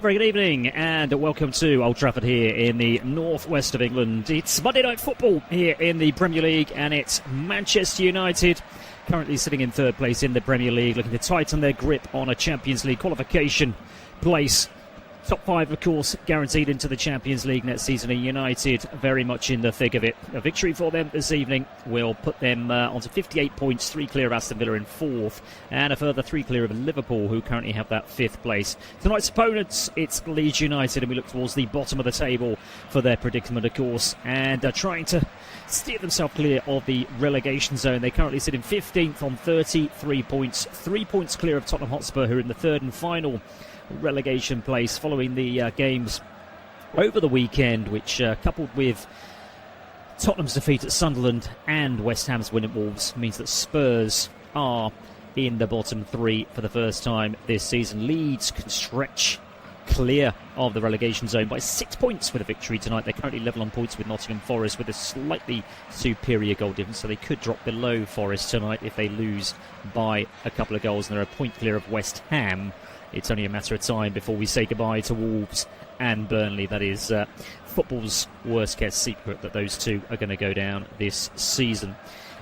A very good evening and welcome to Old Trafford here in the northwest of England. It's Monday Night Football here in the Premier League and it's Manchester United currently sitting in third place in the Premier League, looking to tighten their grip on a Champions League qualification place. Top five, of course, guaranteed into the Champions League next season. And United very much in the thick of it. A victory for them this evening will put them onto 58 points, 3 clear of Aston Villa in fourth, and a further 3 clear of Liverpool, who currently have that fifth place. Tonight's opponents, it's Leeds United, and we look towards the bottom of the table for their predicament, of course, and trying to steer themselves clear of the relegation zone. They currently sit in 15th on 33 points, 3 points clear of Tottenham Hotspur, who are in the third and final relegation place following the games over the weekend, which coupled with Tottenham's defeat at Sunderland and West Ham's win at Wolves means that Spurs are in the bottom three for the first time this season. Leeds can stretch clear of the relegation zone by 6 points with a victory tonight. They're currently level on points with Nottingham Forest with a slightly superior goal difference, so they could drop below Forest tonight if they lose by a couple of goals, and they're a point clear of West Ham. It's only a matter of time before we say goodbye to Wolves and Burnley. That is football's worst-kept secret, that those two are going to go down this season.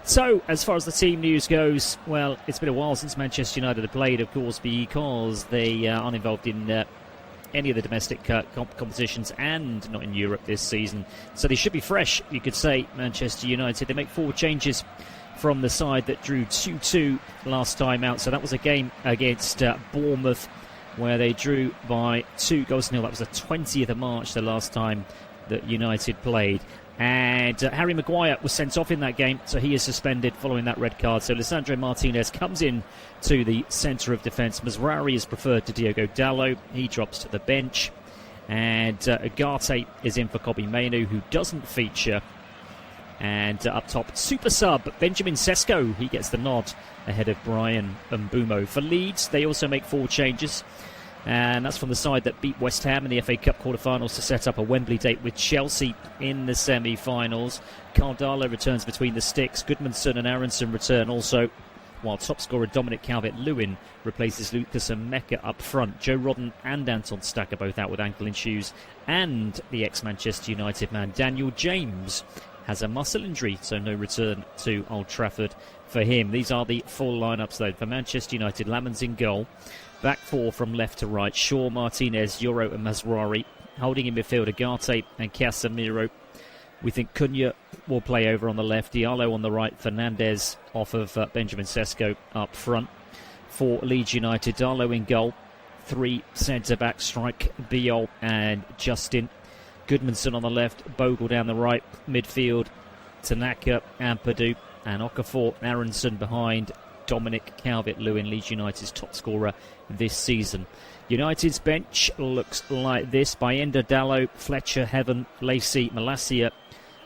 So, as far as the team news goes, well, it's been a while since Manchester United have played, of course, because they aren't involved in any of the domestic competitions and not in Europe this season. So they should be fresh, you could say, Manchester United. They make 4 changes from the side that drew 2-2 last time out. So that was a game against Bournemouth where they drew by 2-0. That was the 20th of March, the last time that United played. And Harry Maguire was sent off in that game, so he is suspended following that red card. So Lisandro Martinez comes in to the centre of defence. Mazraoui is preferred to Diogo Dalot. He drops to the bench. And Ugarte is in for Kobbie Mainoo, who doesn't feature. And up top, super sub Benjamin Sesko. He gets the nod ahead of Brian Mbeumo. For Leeds, they also make 4 changes. And that's from the side that beat West Ham in the FA Cup quarter-finals to set up a Wembley date with Chelsea in the semi-finals. Cardalo returns between the sticks. Goodmanson and Aronson return also, while top scorer Dominic Calvert-Lewin replaces Lucas Emeka up front. Joe Rodden and Anton Stack are both out with ankle issues. And the ex-Manchester United man Daniel James has a muscle injury, so no return to Old Trafford for him. These are the full lineups, though. For Manchester United, Lamans in goal. Back 4 from left to right. Shaw, Martinez, Yoro and Mazraoui. Holding in midfield, Ugarte and Casemiro. We think Cunha will play over on the left. Diallo on the right. Fernandes off of Benjamin Sesko up front. For Leeds United, Darlow in goal. 3 centre-back strike, Biol and Justin. Goodmanson on the left. Bogle down the right. Midfield, Tanaka, Ampadu and Okafor. Aronson behind Dominic Calvert-Lewin, Leeds United's top scorer this season. United's bench looks like this: Bayenda, Dalot, Fletcher, Heaven, Lacey, Malacia,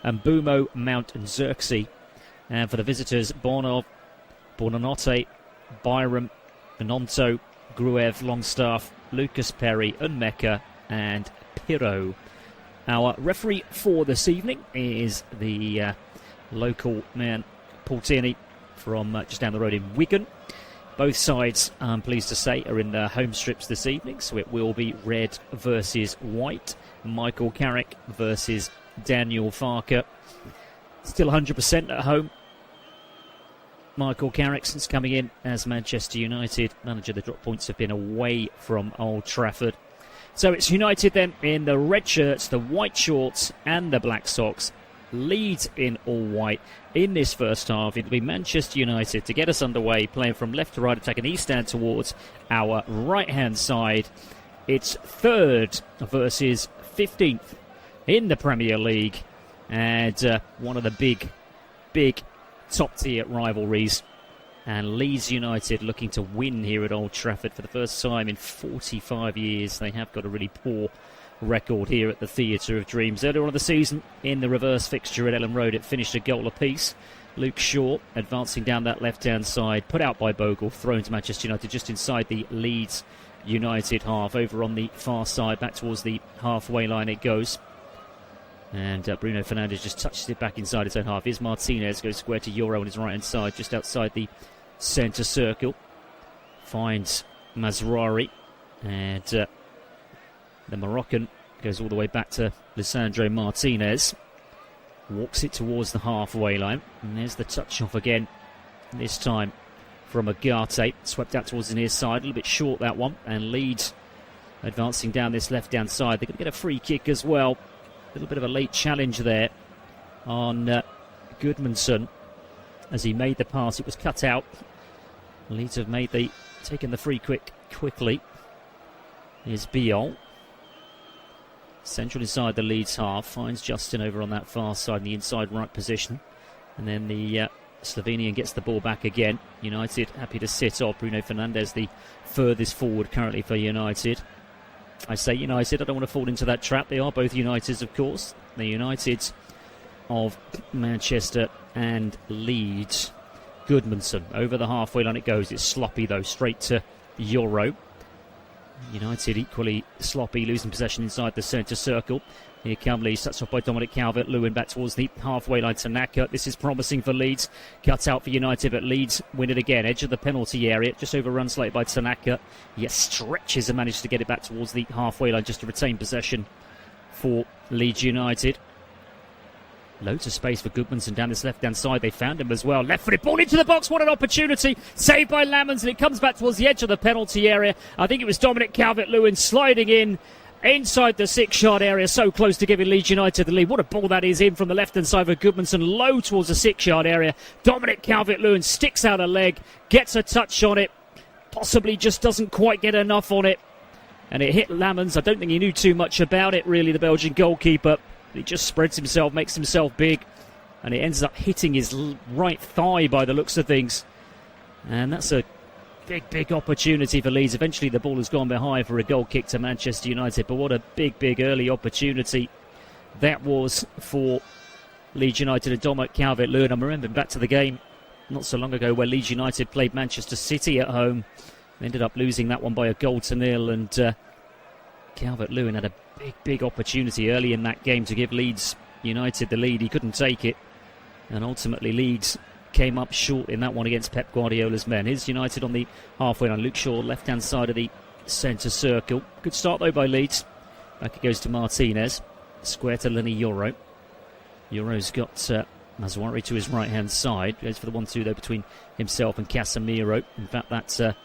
and Mbeumo, Mount and Xerxes. And for the visitors, Bornov, Buonanotte, Byram, Benonto, Gruev, Longstaff, Lucas Perry, Unmeka and Pirro. Our referee for this evening is the local man, Paul Tierney, from just down the road in Wigan. Both sides, I'm pleased to say, are in the home strips this evening, so it will be red versus white. Michael Carrick versus Daniel Farker. Still 100% at home. Michael Carrick, since coming in as Manchester United manager, the drop points have been away from Old Trafford. So it's United then in the red shirts, the white shorts and the black socks. Leeds in all white in this first half. It'll be Manchester United to get us underway, playing from left to right, attacking east and towards our right-hand side. It's 3rd versus 15th in the Premier League, and one of the big top-tier rivalries. And Leeds United looking to win here at Old Trafford for the first time in 45 years. They have got a really poor record here at the Theatre of Dreams. Earlier on in the season, in the reverse fixture at Ellen Road, it finished a goal apiece. Luke Shaw advancing down that left-hand side, put out by Bogle, thrown to Manchester United just inside the Leeds United half. Over on the far side, back towards the halfway line it goes. And Bruno Fernandes just touches it back inside his own half. Here's Martinez, goes square to Euro on his right-hand side, just outside the centre circle. Finds Mazraoui. And The Moroccan goes all the way back to Lisandro Martinez. Walks it towards the halfway line. And there's the touch off again. This time from Agate. Swept out towards the near side. A little bit short, that one. And Leeds advancing down this left-hand side. They're going to get a free kick as well. A little bit of a late challenge there on Goodmanson. As he made the pass, it was cut out. Leeds have taken the free quickly. Here's Biol. Central inside the Leeds half. Finds Justin over on that far side in the inside right position. And then the Slovenian gets the ball back again. United happy to sit off. Bruno Fernandes, the furthest forward currently for United. I say United, I don't want to fall into that trap. They are both Uniteds, of course. The Uniteds of Manchester and Leeds. Goodmanson, over the halfway line it goes. It's sloppy though, straight to Euro. United equally sloppy, losing possession inside the centre circle. Here come Leeds, touched off by Dominic Calvert-Lewin, back towards the halfway line to Naka. This is promising for Leeds. Cut out for United, but Leeds win it again. Edge of the penalty area, just overrun slightly by Tanaka. Yes, stretches and manages to get it back towards the halfway line just to retain possession for Leeds United. Loads of space for Goodmanson down this left-hand side. They found him as well. Left-footed ball into the box. What an opportunity. Saved by Lammens, and it comes back towards the edge of the penalty area. I think it was Dominic Calvert-Lewin sliding in inside the 6-yard area, so close to giving Leeds United the lead. What a ball that is in from the left-hand side for Goodmanson, low towards the 6-yard area. Dominic Calvert-Lewin sticks out a leg, gets a touch on it, possibly just doesn't quite get enough on it. And it hit Lammens. I don't think he knew too much about it, really, the Belgian goalkeeper. He just spreads himself, makes himself big, and it ends up hitting his right thigh by the looks of things. And that's a big opportunity for Leeds. Eventually the ball has gone behind for a goal kick to Manchester United, but what a big early opportunity that was for Leeds United and Dominic Calvert-Lewin. I'm remembering back to the game not so long ago where Leeds United played Manchester City at home. They ended up losing that one by a 0-0, and Calvert-Lewin had a big opportunity early in that game to give Leeds United the lead. He couldn't take it, and ultimately Leeds came up short in that one against Pep Guardiola's men. Here's United on the halfway line. Luke Shaw, left-hand side of the centre circle. Good start though by Leeds. Back it goes to Martinez. Square to Lenny Euro. Euro's got Mazwari to his right-hand side. Goes for the 1-2 though between himself and Casemiro. In fact, that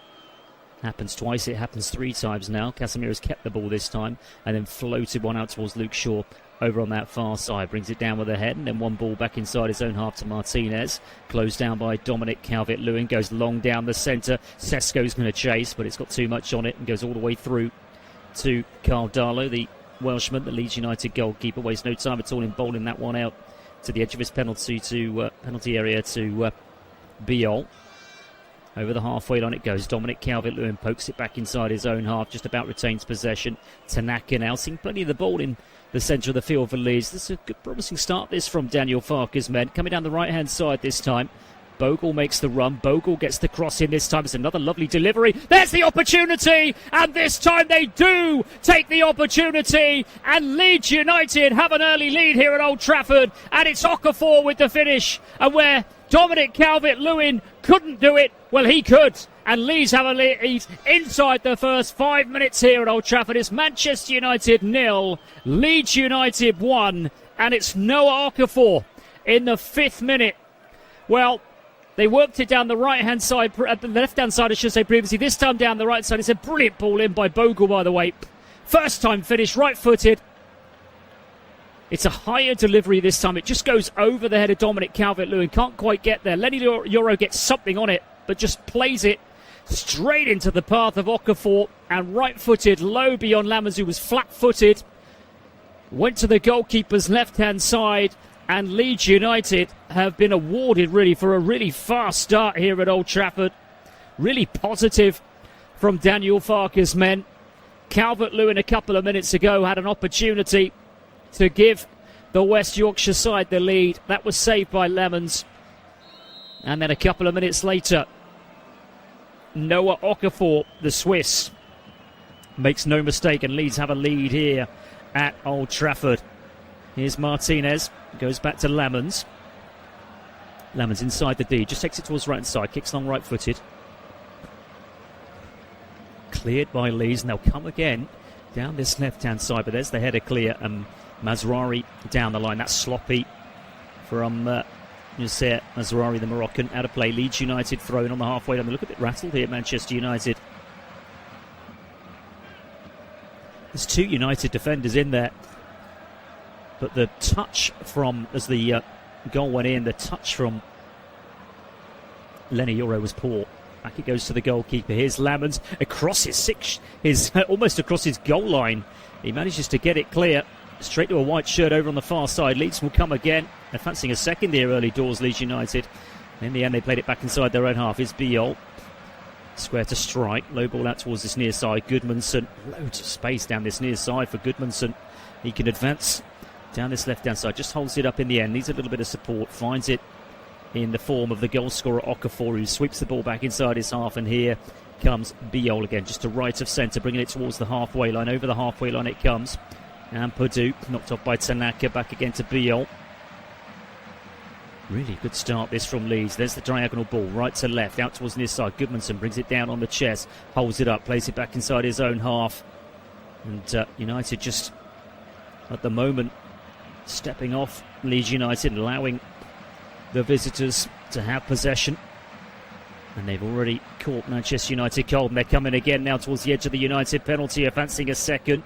happens twice. It happens 3 times now. Casemiro's kept the ball this time and then floated one out towards Luke Shaw over on that far side. Brings it down with a head, and then one ball back inside his own half to Martinez. Closed down by Dominic Calvert-Lewin. Goes long down the centre. Sesko's going to chase, but it's got too much on it and goes all the way through to Carl Darlow, the Welshman, the Leeds United goalkeeper. Wastes no time at all in bowling that one out to the edge of his penalty area to Biol. Over the halfway line it goes. Dominic Calvert-Lewin pokes it back inside his own half, just about retains possession. Tanaka now seeing plenty of the ball in the centre of the field for Leeds. This is a good promising start this from Daniel Farke's men. Coming down the right-hand side this time. Bogle makes the run. Bogle gets the cross in this time. It's another lovely delivery. There's the opportunity, and this time they do take the opportunity, and Leeds United have an early lead here at Old Trafford, and it's Okafor with the finish, and where Dominic Calvert-Lewin couldn't do it, well, he could. And Leeds have a lead inside the first 5 minutes here at Old Trafford. It's Manchester United 0, Leeds United 1, and it's Noah Okafor in the 5th minute. Well, they worked it down the right-hand side, the left-hand side, I should say, previously. This time down the right side. It's a brilliant ball in by Bogle, by the way. First time finish, right-footed. It's a higher delivery this time. It just goes over the head of Dominic Calvert-Lewin. Can't quite get there. Lenny Euro gets something on it, but just plays it straight into the path of Okafor, and right-footed, low beyond Lammens, who was flat-footed. Went to the goalkeeper's left-hand side, and Leeds United have been awarded really for a really fast start here at Old Trafford. Really positive from Daniel Farke's men. Calvert-Lewin a couple of minutes ago had an opportunity to give the West Yorkshire side the lead. That was saved by Lammens. And then a couple of minutes later, Noah Okafor, the Swiss, makes no mistake, and Leeds have a lead here at Old Trafford. Here's Martinez, goes back to Lammens. Lammens inside the D, just takes it towards right side, kicks long right-footed. Cleared by Leeds, and they'll come again. down this left-hand side, but there's the header clear, and Mazraoui down the line. That's sloppy from Nasser Mazraoui, the Moroccan, out of play. Leeds United thrown on the halfway line. They look a bit rattled here, Manchester United. There's 2 United defenders in there, but the touch from, as the goal went in, the touch from Leny Yoro was poor. Back it goes to the goalkeeper. Here's Lammens across his almost across his goal line. He manages to get it clear. Straight to a white shirt over on the far side. Leeds will come again. They're fancying a second here early doors, Leeds United. In the end, they played it back inside their own half. Here's Biol. Square to strike. Low ball out towards this near side. Gudmundsson. Loads of space down this near side for Gudmundsson. He can advance down this left-hand side. Just holds it up in the end. Needs a little bit of support. Finds it in the form of the goal scorer Okafor, who sweeps the ball back inside his half. And here comes Biol again, just to right of centre, bringing it towards the halfway line. Over the halfway line it comes. And Purdue knocked off by Tanaka. Back again to Biol. Really good start this from Leeds. There's the diagonal ball, right to left, out towards near side. Gudmundsson brings it down on the chest, holds it up, plays it back inside his own half. And United just, at the moment, stepping off Leeds United, allowing the visitors to have possession. And they've already caught Manchester United cold. And they're coming again now towards the edge of the United penalty area, fancying a second.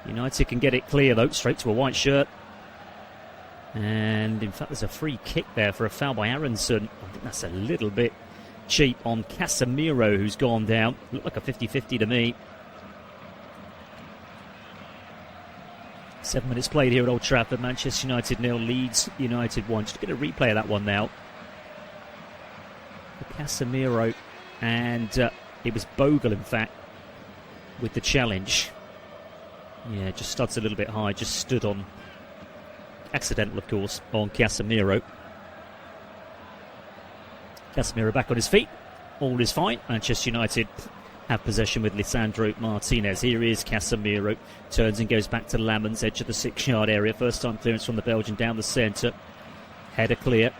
United can get it clear, though, straight to a white shirt. And, in fact, there's a free kick there for a foul by Aronson. I think that's a little bit cheap on Casemiro, who's gone down. Looked like a 50-50 to me. 7 minutes played here at Old Trafford. Manchester United 0, Leeds United 1. Just get a replay of that one now. For Casemiro. And it was Bogle, in fact, with the challenge. Yeah, just studs a little bit high. Just stood on, accidental of course, on Casemiro. Casemiro back on his feet. All is fine. Manchester United have possession with Lisandro Martinez. Here is Casemiro. Turns and goes back to Lammens, edge of the 6-yard area. First time clearance from the Belgian down the centre. Header clear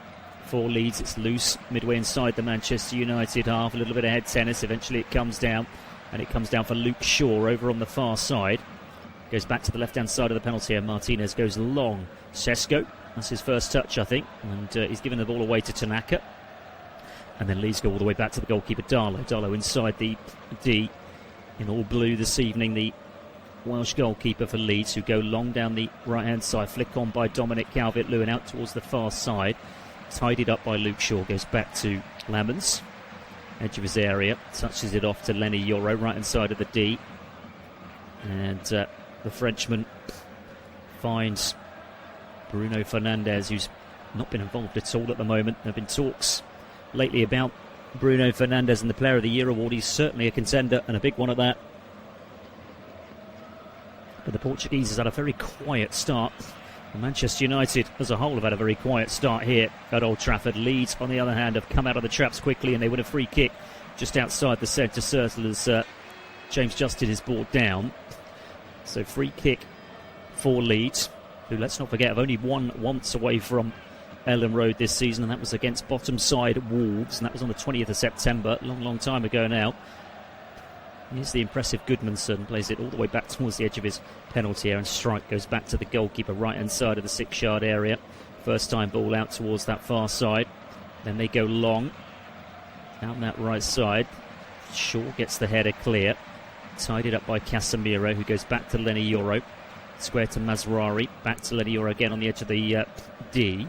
for Leeds. It's loose midway inside the Manchester United half. A little bit of head tennis. Eventually it comes down. And it comes down for Luke Shaw over on the far side. Goes back to the left-hand side of the penalty area. Martinez goes long. Sesko, that's his first touch, I think. And he's given the ball away to Tanaka. And then Leeds go all the way back to the goalkeeper, Darlow. Darlow inside the D in all blue this evening. The Welsh goalkeeper for Leeds, who go long down the right-hand side. Flick on by Dominic Calvert-Lewin out towards the far side. Tidied up by Luke Shaw. Goes back to Lammens. Edge of his area. Touches it off to Leny Yoro, right-hand side of the D. And the Frenchman finds Bruno Fernandes, who's not been involved at all at the moment. There have been talks lately about Bruno Fernandes and the Player of the Year award. He's certainly a contender, and a big one at that. But the Portuguese has had a very quiet start. And Manchester United as a whole have had a very quiet start here at Old Trafford. Leeds, on the other hand, have come out of the traps quickly, and they win a free kick just outside the centre circle as James Justin is brought down. So free kick for Leeds, who, let's not forget, have only won once away from Ellen Road this season, and that was against bottom side Wolves, and that was on the 20th of September, long time ago now. Here's the impressive Gudmundsson, plays it all the way back towards the edge of his penalty area, and strike goes back to the goalkeeper, right-hand side of the 6-yard area. First time ball out towards that far side. Then they go long, down that right side. Shaw gets the header clear. Tidied up by Casemiro, who goes back to Leny Yoro. Square to Mazraoui. Back to Leny Yoro again on the edge of the D.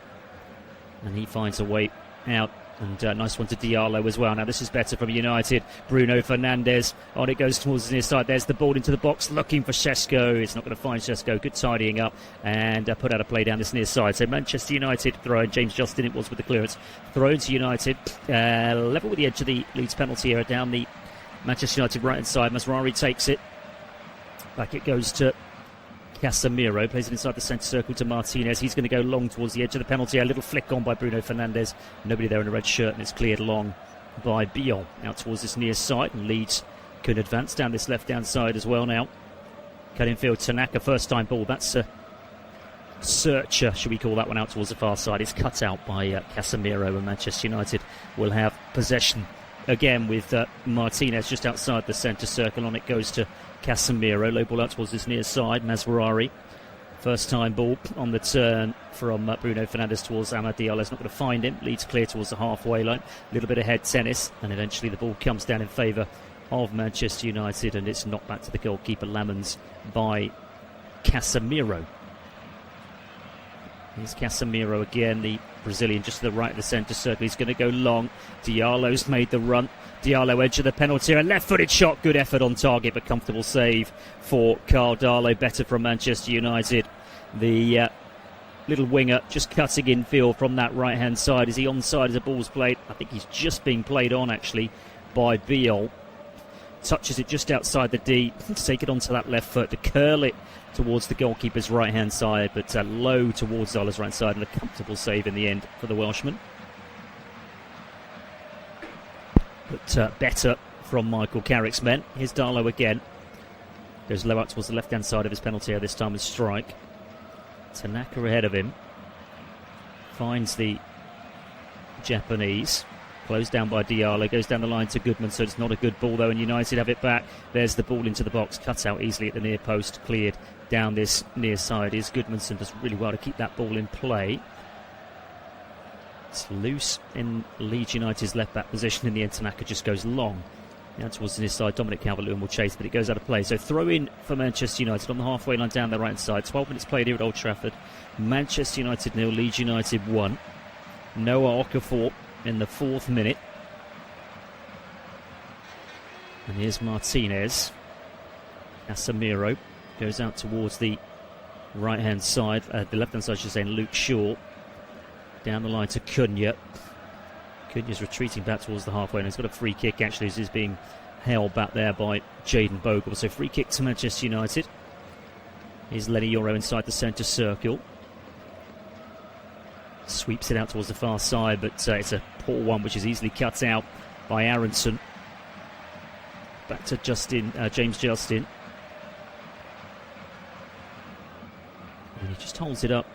And he finds a way out. And nice one to Diallo as well. Now this is better from United. Bruno Fernandes. On it goes towards the near side. There's the ball into the box. Looking for Sesko. It's not going to find Sesko. Good tidying up. And put out a play down this near side. So Manchester United throw. James Justin it was with the clearance. Thrown to United. Level with the edge of the Leeds penalty area down the Manchester United right-hand side. Mazraoui takes it. Back it goes to Casemiro. Plays it inside the centre circle to Martinez. He's going to go long towards the edge of the penalty. A little flick on by Bruno Fernandes. Nobody there in a red shirt, and it's cleared long by Biol. Out towards this near side, and Leeds can advance down this left-hand side as well now. Cutting field, Tanaka, first-time ball. That's a searcher, should we call that one, out towards the far side. It's cut out by Casemiro, and Manchester United will have possession again with Martinez just outside the centre circle. On it goes to Casemiro. Low ball out towards his near side. Mazraoui. First time ball on the turn from Bruno Fernandes towards Amad Diallo's not going to find him. Leads clear towards the halfway line. A little bit of head tennis, and eventually the ball comes down in favour of Manchester United, and it's knocked back to the goalkeeper Lamens by Casemiro. Here's Casemiro again, the Brazilian, just to the right of the centre circle. He's going to go long. Diallo's made the run. Diallo edge of the penalty area. Left-footed shot. Good effort on target, but comfortable save for Carl Darlow. Better from Manchester United. The little winger just cutting infield from that right-hand side. Is he onside as a ball's played? I think he's just being played on, actually, by Biol. Touches it just outside the D. Take it onto that left foot to curl it towards the goalkeeper's right-hand side, but low towards Darlow's right side, and a comfortable save in the end for the Welshman. But better from Michael Carrick's men. Here's Darlow again. Goes low out towards the left-hand side of his penalty area, this time with strike. Tanaka ahead of him. Finds the Japanese. Closed down by Diallo. Goes down the line to Goodman, so it's not a good ball though, and United have it back. There's the ball into the box. Cut out easily at the near post. Cleared down this near side. Is Goodmanson does really well to keep that ball in play. It's loose in Leeds United's left-back position. In the end, Tanaka just goes long. Down towards the near side, Dominic Calvert-Lewin will chase, but it goes out of play. So throw in for Manchester United on the halfway line down the right side. 12 minutes played here at Old Trafford. Manchester United 0, Leeds United 1. Noah Okafor in the 4th minute. And here's Martinez. Casemiro goes out towards the right-hand side, the left-hand side, I should say, Luke Shaw. Down the line to Cunha. Cunha's retreating back towards the halfway, and he's got a free kick, actually, as he's being held back there by Jayden Bogle. So free kick to Manchester United. Here's Lenny Yoro inside the centre circle. Sweeps it out towards the far side, but it's a poor one, which is easily cut out by Aronson. Back to James Justin. And he just holds it up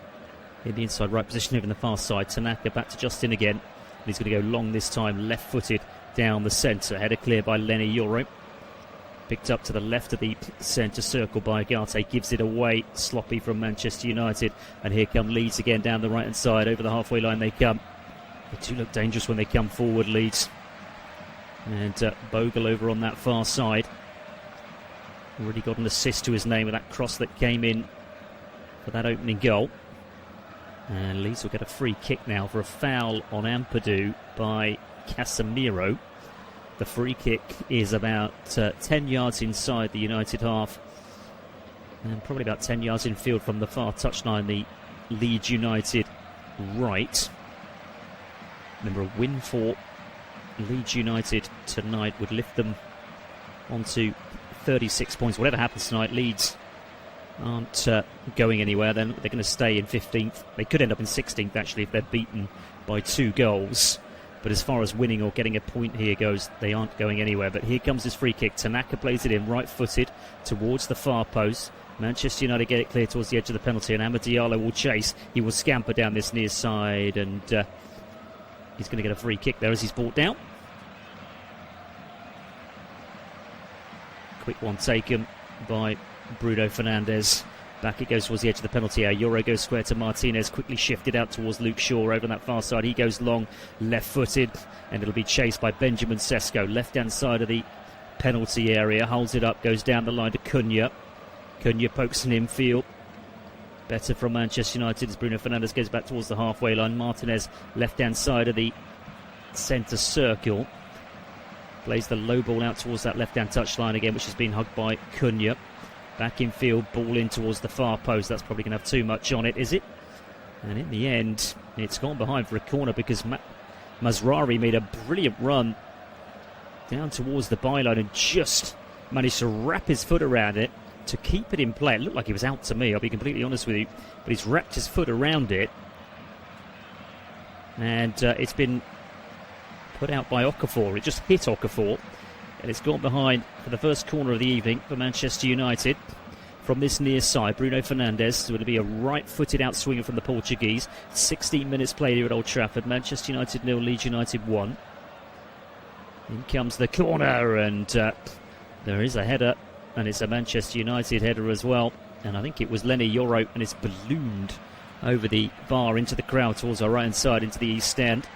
in the inside right position over in the far side. Tanaka back to Justin again. And he's going to go long this time, left-footed down the centre. Header clear by Lenny Yoro. Picked up to the left of the centre circle by Agate. Gives it away. Sloppy from Manchester United. And here come Leeds again down the right-hand side. Over the halfway line they come. They do look dangerous when they come forward, Leeds. And Bogle over on that far side. Already got an assist to his name with that cross that came in for that opening goal. And Leeds will get a free kick now for a foul on Ampadu by Casemiro. The free kick is about 10 yards inside the United half, and probably about 10 yards infield from the far touchline, the Leeds United right. Remember, a win for Leeds United tonight would lift them onto 36 points. Whatever happens tonight, Leeds aren't going anywhere. They're going to stay in 15th. They could end up in 16th, actually, if they're beaten by 2 goals. But as far as winning or getting a point here goes, they aren't going anywhere. But here comes his free kick. Tanaka plays it in, right-footed, towards the far post. Manchester United get it clear towards the edge of the penalty, and Amad Diallo will chase. He will scamper down this near side, and he's going to get a free kick there as he's brought down. Quick one taken by Bruno Fernandes. Back it goes towards the edge of the penalty area. Yoro goes square to Martinez, quickly shifted out towards Luke Shaw over on that far side. He goes long, left-footed, and it'll be chased by Benjamin Sesko. Left-hand side of the penalty area, holds it up, goes down the line to Cunha. Cunha pokes an infield. Better from Manchester United as Bruno Fernandes goes back towards the halfway line. Martinez, left-hand side of the centre circle. Plays the low ball out towards that left-hand touchline again, which has been hugged by Cunha. Back in field, ball in towards the far post. That's probably going to have too much on it, is it? And in the end, it's gone behind for a corner because Mazraoui made a brilliant run down towards the byline and just managed to wrap his foot around it to keep it in play. It looked like he was out to me, I'll be completely honest with you. But he's wrapped his foot around it. And it's been put out by Okafor. It just hit Okafor. And it's gone behind for the first corner of the evening for Manchester United. From this near side, Bruno Fernandes will be a right-footed outswinger from the Portuguese. 16 minutes played here at Old Trafford. Manchester United 0, Leeds United 1. In comes the corner, and there is a header, and it's a Manchester United header as well. And I think it was Lenny Yoro, and it's ballooned over the bar into the crowd towards our right-hand side, into the east stand.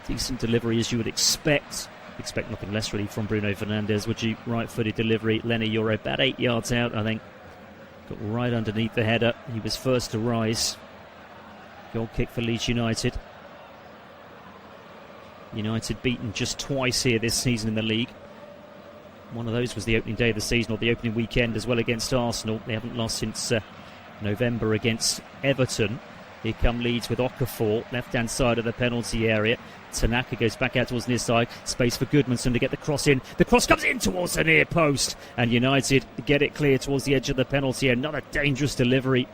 Decent delivery, as you would expect. Expect nothing less really from Bruno Fernandes, would you? Right-footed delivery. Lenny Yoro about 8 yards out, I think. Got right underneath the header. He was first to rise. Goal kick for Leeds United. United beaten just twice here this season in the league. One of those was the opening day of the season, or the opening weekend as well, against Arsenal. They haven't lost since November against Everton. Here come Leeds with Okafor, left-hand side of the penalty area. Tanaka goes back out towards the near side. Space for Goodmanson to get the cross in. The cross comes in towards the near post. And United get it clear towards the edge of the penalty. Another dangerous delivery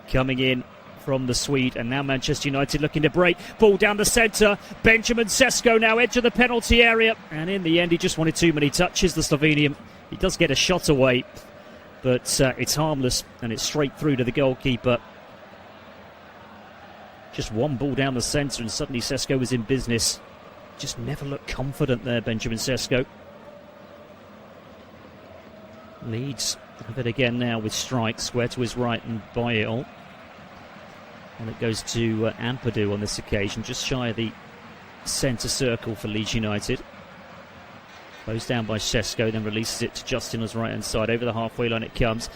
coming in from the Swede. And now Manchester United looking to break. Ball down the centre. Benjamin Sesko now edge of the penalty area. And in the end, he just wanted too many touches, the Slovenian. He does get a shot away, but it's harmless. And it's straight through to the goalkeeper. Just one ball down the centre, and suddenly Sesko was in business. Just never looked confident there, Benjamin Sesko. Leeds have it again now with strikes. Square to his right and Bayol. And it goes to Ampadu on this occasion, just shy of the centre circle for Leeds United. Closed down by Sesko, then releases it to Justin on his right-hand side. Over the halfway line it comes.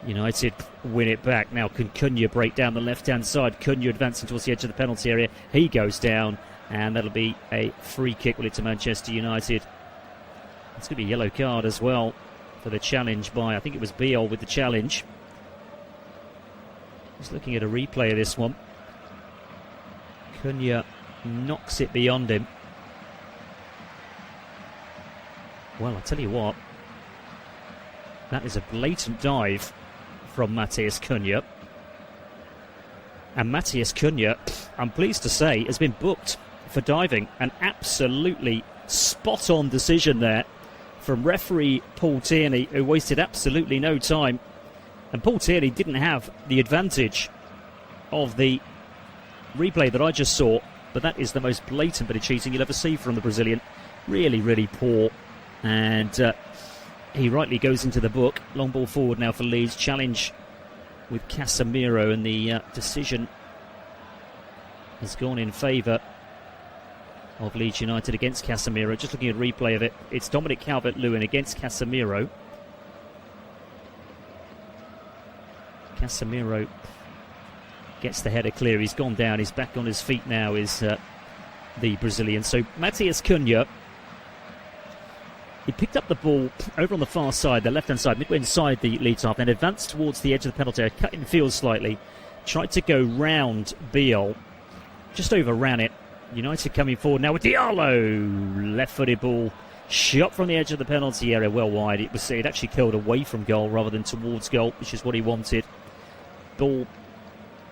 United win it back. Now can Cunha break down the left-hand side. Cunha advancing towards the edge of the penalty area. He goes down, and that'll be a free kick, will it, to Manchester United. It's going to be a yellow card as well for the challenge by, I think it was Biol with the challenge. Just looking at a replay of this one. Cunha knocks it beyond him. Well, I'll tell you what. That is a blatant dive from Matheus Cunha. And Matheus Cunha, I'm pleased to say, has been booked for diving. An absolutely spot-on decision there from referee Paul Tierney, who wasted absolutely no time. And Paul Tierney didn't have the advantage of the replay that I just saw, but that is the most blatant bit of cheating you'll ever see from the Brazilian. Really, really poor. And he rightly goes into the book. Long ball forward now for Leeds. Challenge with Casemiro, and the decision has gone in favour of Leeds United against Casemiro. Just looking at a replay of it, it's Dominic Calvert-Lewin against Casemiro. Casemiro gets the header clear. He's gone down. He's back on his feet now, is the Brazilian. So Matheus Cunha, he picked up the ball over on the far side, the left-hand side, midway inside the Leeds half, then advanced towards the edge of the penalty area, cut in field slightly, tried to go round Biol, just overran it. United coming forward now with Diallo, left-footed ball, shot from the edge of the penalty area, well wide. It actually curled away from goal rather than towards goal, which is what he wanted. Ball,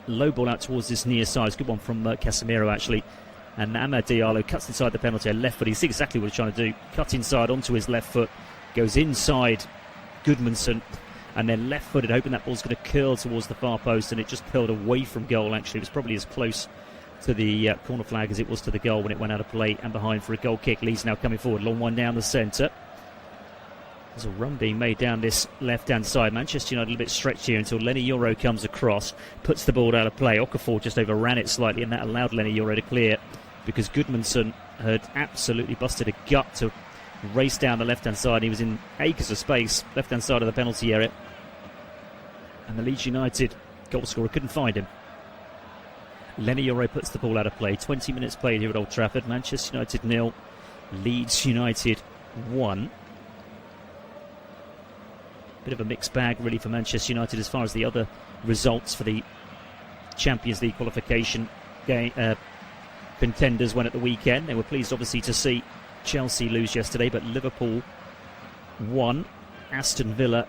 low ball out towards this near side. It's a good one from Casemiro actually. And Amad Diallo cuts inside the penalty area, left foot. He sees exactly what he's trying to do. Cut inside onto his left foot, goes inside Goodmanson, and then left-footed, hoping that ball's going to curl towards the far post, and it just curled away from goal. Actually, it was probably as close to the corner flag as it was to the goal when it went out of play and behind for a goal kick. Leeds now coming forward, long one down the centre. There's a run being made down this left-hand side. Manchester United a little bit stretched here until Lenny Yoro comes across, puts the ball out of play. Okafor just overran it slightly, and that allowed Lenny Yoro to clear, because Goodmanson had absolutely busted a gut to race down the left-hand side. He was in acres of space, left-hand side of the penalty area, and the Leeds United goalscorer couldn't find him. Lenny Yoro puts the ball out of play. 20 minutes played here at Old Trafford. Manchester United 0, Leeds United 1. Bit of a mixed bag really for Manchester United as far as the other results for the Champions League qualification game, contenders went at the weekend. They were pleased obviously to see Chelsea lose yesterday, but Liverpool won. Aston Villa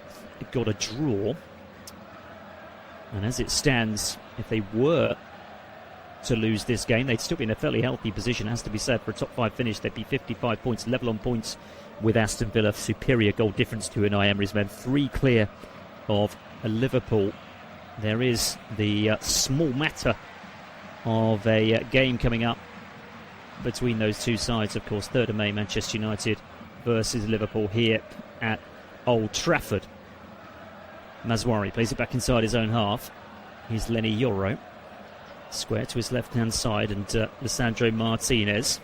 got a draw, and as it stands, if they were to lose this game, they'd still be in a fairly healthy position, has to be said. For a top 5 finish, they'd be 55 points, level on points with Aston Villa. Superior goal difference to Unai Emery's men, 3 clear of Liverpool. There is the small matter of a game coming up between those two sides, of course. 3rd of May, Manchester United versus Liverpool here at Old Trafford. Mazwari plays it back inside his own half. Here's Lenny Yoro. Square to his left-hand side, and Lisandro Martinez.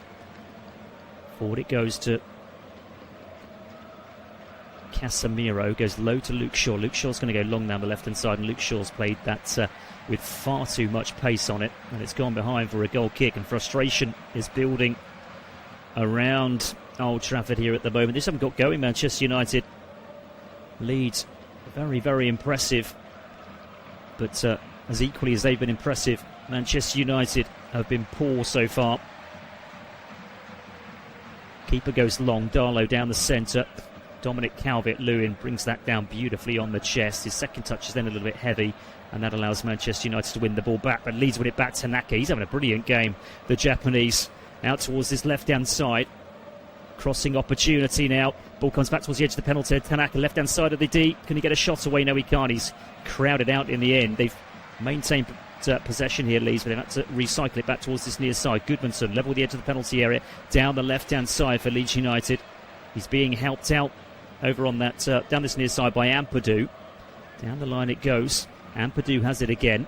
Forward it goes to Casemiro, goes low to Luke Shaw. Luke Shaw's going to go long down the left-hand side, and Luke Shaw's played that with far too much pace on it, and it's gone behind for a goal kick, and frustration is building around Old Trafford here at the moment. This haven't got going, Manchester United. Leeds, very, very impressive, but as equally as they've been impressive, Manchester United have been poor so far. Keeper goes long, Darlow down the centre. Dominic Calvert-Lewin brings that down beautifully on the chest. His second touch is then a little bit heavy, and that allows Manchester United to win the ball back. But Leeds win it back to Tanaka. He's having a brilliant game, the Japanese. Out towards his left-hand side. Crossing opportunity now. Ball comes back towards the edge of the penalty. Tanaka, left-hand side of the D. Can he get a shot away? No, he can't. He's crowded out in the end. They've maintained possession here, Leeds, but they've had to recycle it back towards this near side. Goodmanson level the edge of the penalty area. Down the left-hand side for Leeds United. He's being helped out over on that down this near side by Ampadu. Down the line it goes. Ampadu has it again.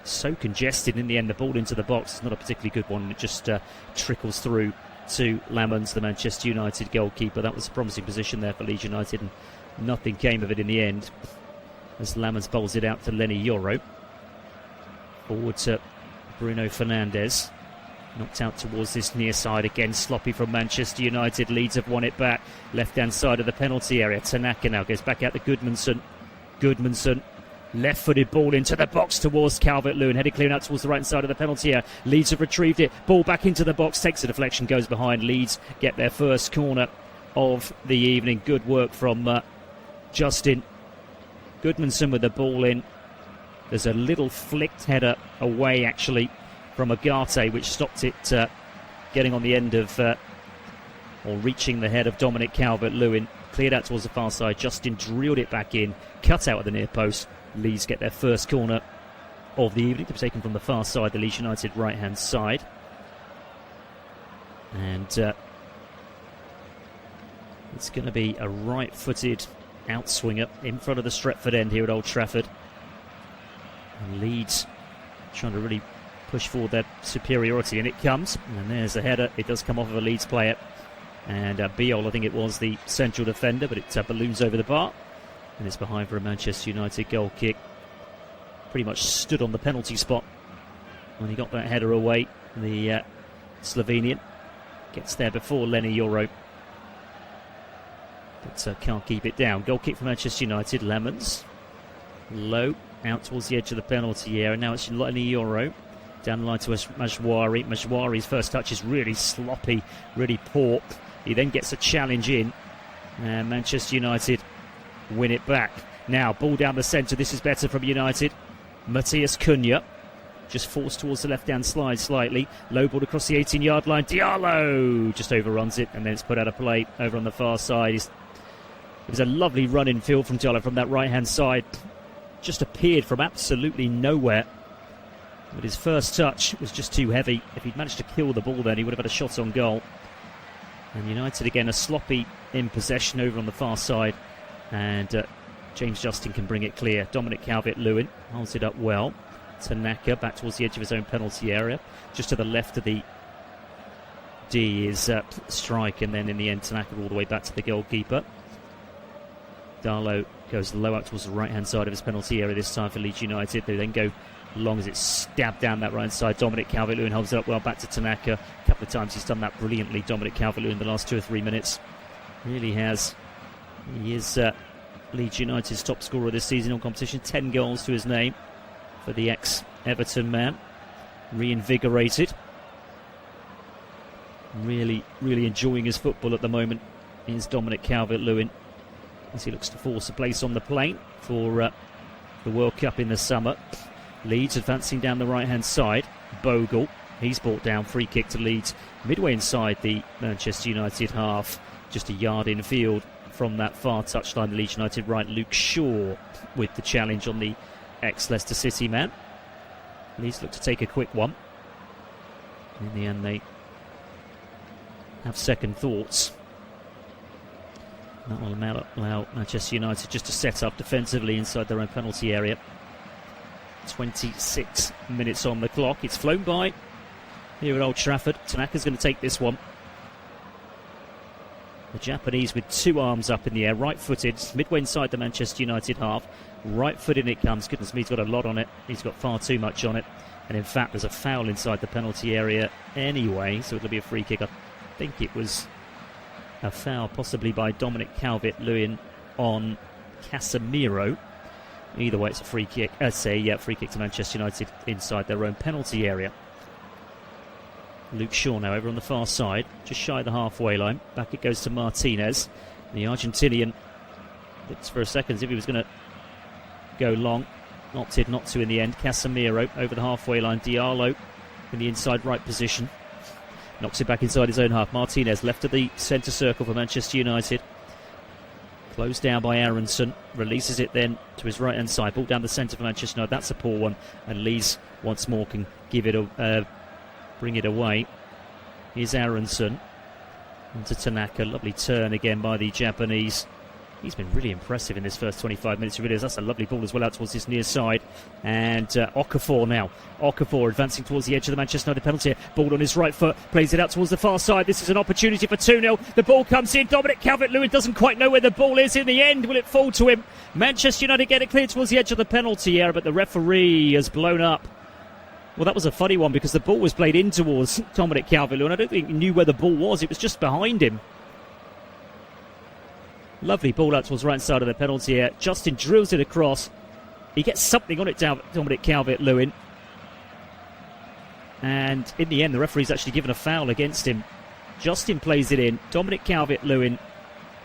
So congested in the end, the ball into the box. It's not a particularly good one, and it just trickles through to Lamons, the Manchester United goalkeeper. That was a promising position there for Leeds United, and nothing came of it in the end as Lamons bowls it out to Lenny Yoro. Forward to Bruno Fernandes. Knocked out towards this near side again. Sloppy from Manchester United. Leeds have won it back. Left-hand side of the penalty area. Tanaka now goes back out to Goodmanson. Goodmanson. Left-footed ball into the box towards Calvert-Lewin. Headed clearing out towards the right side of the penalty area. Leeds have retrieved it. Ball back into the box. Takes a deflection. Goes behind. Leeds get their first corner of the evening. Good work from Justin. Goodmanson with the ball in. There's a little flicked header away, actually, from Agate, which stopped it getting on the end of, or reaching the head of Dominic Calvert-Lewin. Cleared out towards the far side. Justin drilled it back in. Cut out at the near post. Leeds get their first corner of the evening to be taken from the far side, the Leeds United right-hand side. And it's going to be a right-footed outswinger in front of the Stretford end here at Old Trafford. And Leeds trying to really push forward their superiority, and it comes. And there's a header. It does come off of a Leeds player. And Biol, I think it was the central defender, but it balloons over the bar. And it's behind for a Manchester United goal kick. Pretty much stood on the penalty spot when he got that header away. The Slovenian gets there before Lenny Yoro, but can't keep it down. Goal kick for Manchester United. Lemons low out towards the edge of the penalty area. Now it's Lenny Yoro down the line to Majwari. Majwari's first touch is really sloppy, really poor. He then gets a challenge in, and Manchester United win it back. Now ball down the centre. This is better from United. Matthias Cunha just forced towards the left-hand slide slightly. Low ball across the 18-yard line. Diallo just overruns it, and then it's put out of play over on the far side. It was a lovely run-in field from Diallo from that right-hand side. Just appeared from absolutely nowhere. But his first touch was just too heavy. If he'd managed to kill the ball then, he would have had a shot on goal. And United again are sloppy in possession over on the far side. And James Justin can bring it clear. Dominic Calvert-Lewin holds it up well. Tanaka back towards the edge of his own penalty area. Just to the left of the D is Strike, and then in the end Tanaka all the way back to the goalkeeper. Darlow goes low out towards the right-hand side of his penalty area this time for Leeds United. They then go long as it's stabbed down that right side. Dominic Calvert-Lewin holds it up well back to Tanaka. A couple of times he's done that brilliantly, Dominic Calvert-Lewin, in the last 2 or 3 minutes. Really has. He is Leeds United's top scorer this season on competition. 10 goals to his name for the ex-Everton man. Reinvigorated. Really, really enjoying his football at the moment is Dominic Calvert-Lewin, as he looks to force a place on the plane for the World Cup in the summer. Leeds advancing down the right-hand side. Bogle, he's brought down. Free kick to Leeds. Midway inside the Manchester United half. Just a yard in field from that far touchline. The Leeds United right. Luke Shaw with the challenge on the ex-Leicester City man. Leeds look to take a quick one. In the end, they have second thoughts. That will allow Manchester United just to set up defensively inside their own penalty area. 26 minutes on the clock. It's flown by here at Old Trafford. Tanaka's going to take this one. The Japanese with two arms up in the air, right-footed, midway inside the Manchester United half. Right-footed it comes. Goodness me, he's got a lot on it. He's got far too much on it. And in fact, there's a foul inside the penalty area anyway, so it'll be a free kick. I think it was a foul possibly by Dominic Calvert-Lewin on Casemiro. Either way, it's a free kick. Free kick to Manchester United inside their own penalty area. Luke Shaw now over on the far side, just shy of the halfway line. Back it goes to Martinez. The Argentinian looks for a second as if he was going to go long. Opted not to in the end. Casemiro over the halfway line. Diallo in the inside right position. Knocks it back inside his own half. Martinez left of the centre circle for Manchester United. Closed down by Aronson. Releases it then to his right hand side. Ball down the centre for Manchester United. That's a poor one. And Lees once more can give it bring it away. Here's Aronson into Tanaka. Lovely turn again by the Japanese. He's been really impressive in this first 25 minutes. He really is. That's a lovely ball as well out towards his near side. And Okafor now. Okafor advancing towards the edge of the Manchester United penalty area. Ball on his right foot. Plays it out towards the far side. This is an opportunity for 2-0. The ball comes in. Dominic Calvert-Lewin doesn't quite know where the ball is in the end. Will it fall to him? Manchester United get it clear towards the edge of the penalty area, but the referee has blown up. Well, that was a funny one because the ball was played in towards Dominic Calvert-Lewin. I don't think he knew where the ball was. It was just behind him. Lovely ball out towards the right side of the penalty area. Justin drills it across. He gets something on it down Dominic Calvert-Lewin. And in the end, the referee's actually given a foul against him. Justin plays it in. Dominic Calvert-Lewin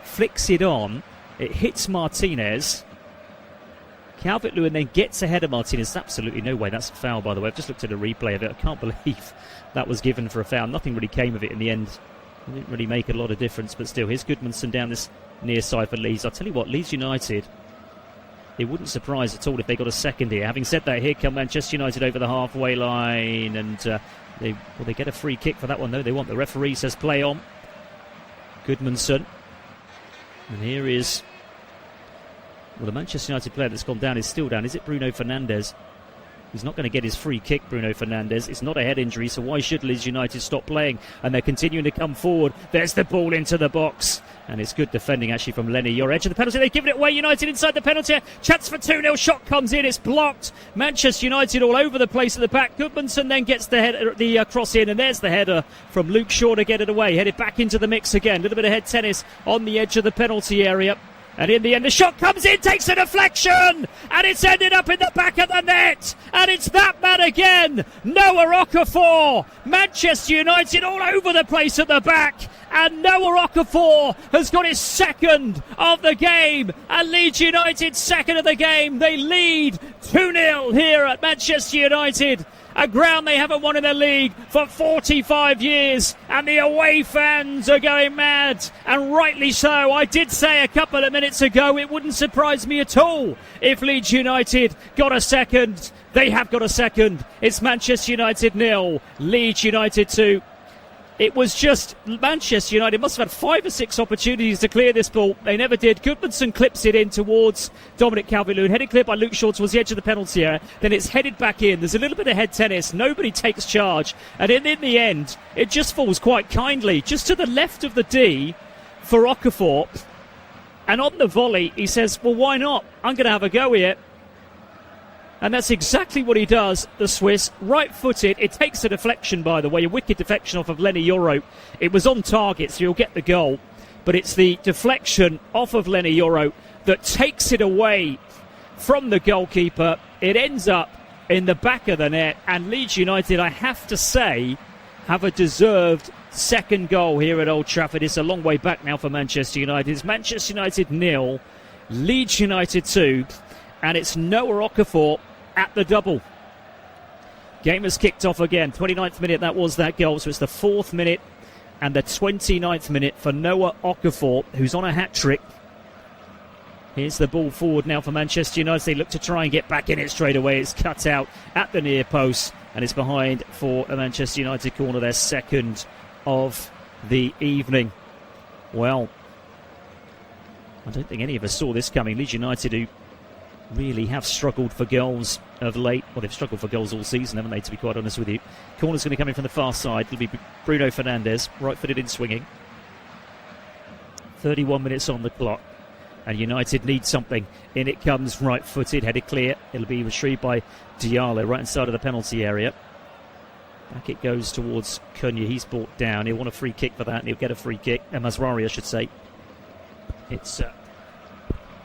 flicks it on. It hits Martinez. Calvert-Lewin then gets ahead of Martinez. Absolutely no way that's a foul, by the way. I've just looked at a replay of it. I can't believe that was given for a foul. Nothing really came of it in the end. It didn't really make a lot of difference, but still, here's Goodmanson down this near side for Leeds. I'll tell you what, Leeds United, it wouldn't surprise at all if they got a second here. Having said that, here come Manchester United over the halfway line, and they get a free kick for that one, though. They want. The referee says play on. Goodmanson. And here is... Well, the Manchester United player that's gone down is still down. Is it Bruno Fernandes? He's not going to get his free kick, Bruno Fernandes. It's not a head injury, so why should Leeds United stop playing? And they're continuing to come forward. There's the ball into the box. And it's good defending, actually, from Lenny. Your edge of the penalty. They've given it away. United inside the penalty. Chance for 2-0. Shot comes in. It's blocked. Manchester United all over the place at the back. Goodmanson then gets the cross in. And there's the header from Luke Shaw to get it away. Headed back into the mix again. A little bit of head tennis on the edge of the penalty area. And in the end, the shot comes in, takes a deflection, and it's ended up in the back of the net. And it's that man again, Noah Okafor. Manchester United all over the place at the back. And Noah Okafor has got his second of the game. And Leeds United second of the game. They lead 2-0 here at Manchester United. A ground they haven't won in the league for 45 years. And the away fans are going mad. And rightly so. I did say a couple of minutes ago it wouldn't surprise me at all if Leeds United got a second. They have got a second. It's Manchester United 0, Leeds United 2. It was just Manchester United must have had 5 or 6 opportunities to clear this ball. They never did. Goodmanson clips it in towards Dominic Calvert-Lewin. Headed clear by Luke Shaw towards the edge of the penalty area. Then it's headed back in. There's a little bit of head tennis. Nobody takes charge. And in the end, it just falls quite kindly. Just to the left of the D for Okafor. And on the volley, he says, well, why not? I'm going to have a go here. And that's exactly what he does, the Swiss. Right-footed. It takes a deflection, by the way, a wicked deflection off of Lenny Yoro. It was on target, so he'll get the goal. But it's the deflection off of Lenny Yoro that takes it away from the goalkeeper. It ends up in the back of the net. And Leeds United, I have to say, have a deserved second goal here at Old Trafford. It's a long way back now for Manchester United. It's Manchester United 0, Leeds United 2. And it's Noah Okafor at the double. Game has kicked off again. 29th minute, that was that goal. So it's the 4th minute and the 29th minute for Noah Okafor, who's on a hat-trick. Here's the ball forward now for Manchester United. They look to try and get back in it straight away. It's cut out at the near post, and it's behind for a Manchester United corner, their second of the evening. Well, I don't think any of us saw this coming. Leeds United, who really have struggled for goals of late. Well, they've struggled for goals all season, haven't they, to be quite honest with you. Corner's going to come in from the far side. It'll be Bruno Fernandes, right-footed in swinging. 31 minutes on the clock. And United need something. In it comes, right-footed, headed clear. It'll be retrieved by Diallo, right inside of the penalty area. Back it goes towards Cunha. He's brought down. He'll want a free kick for that, and he'll get a free kick. Mazraoui, I should say. It's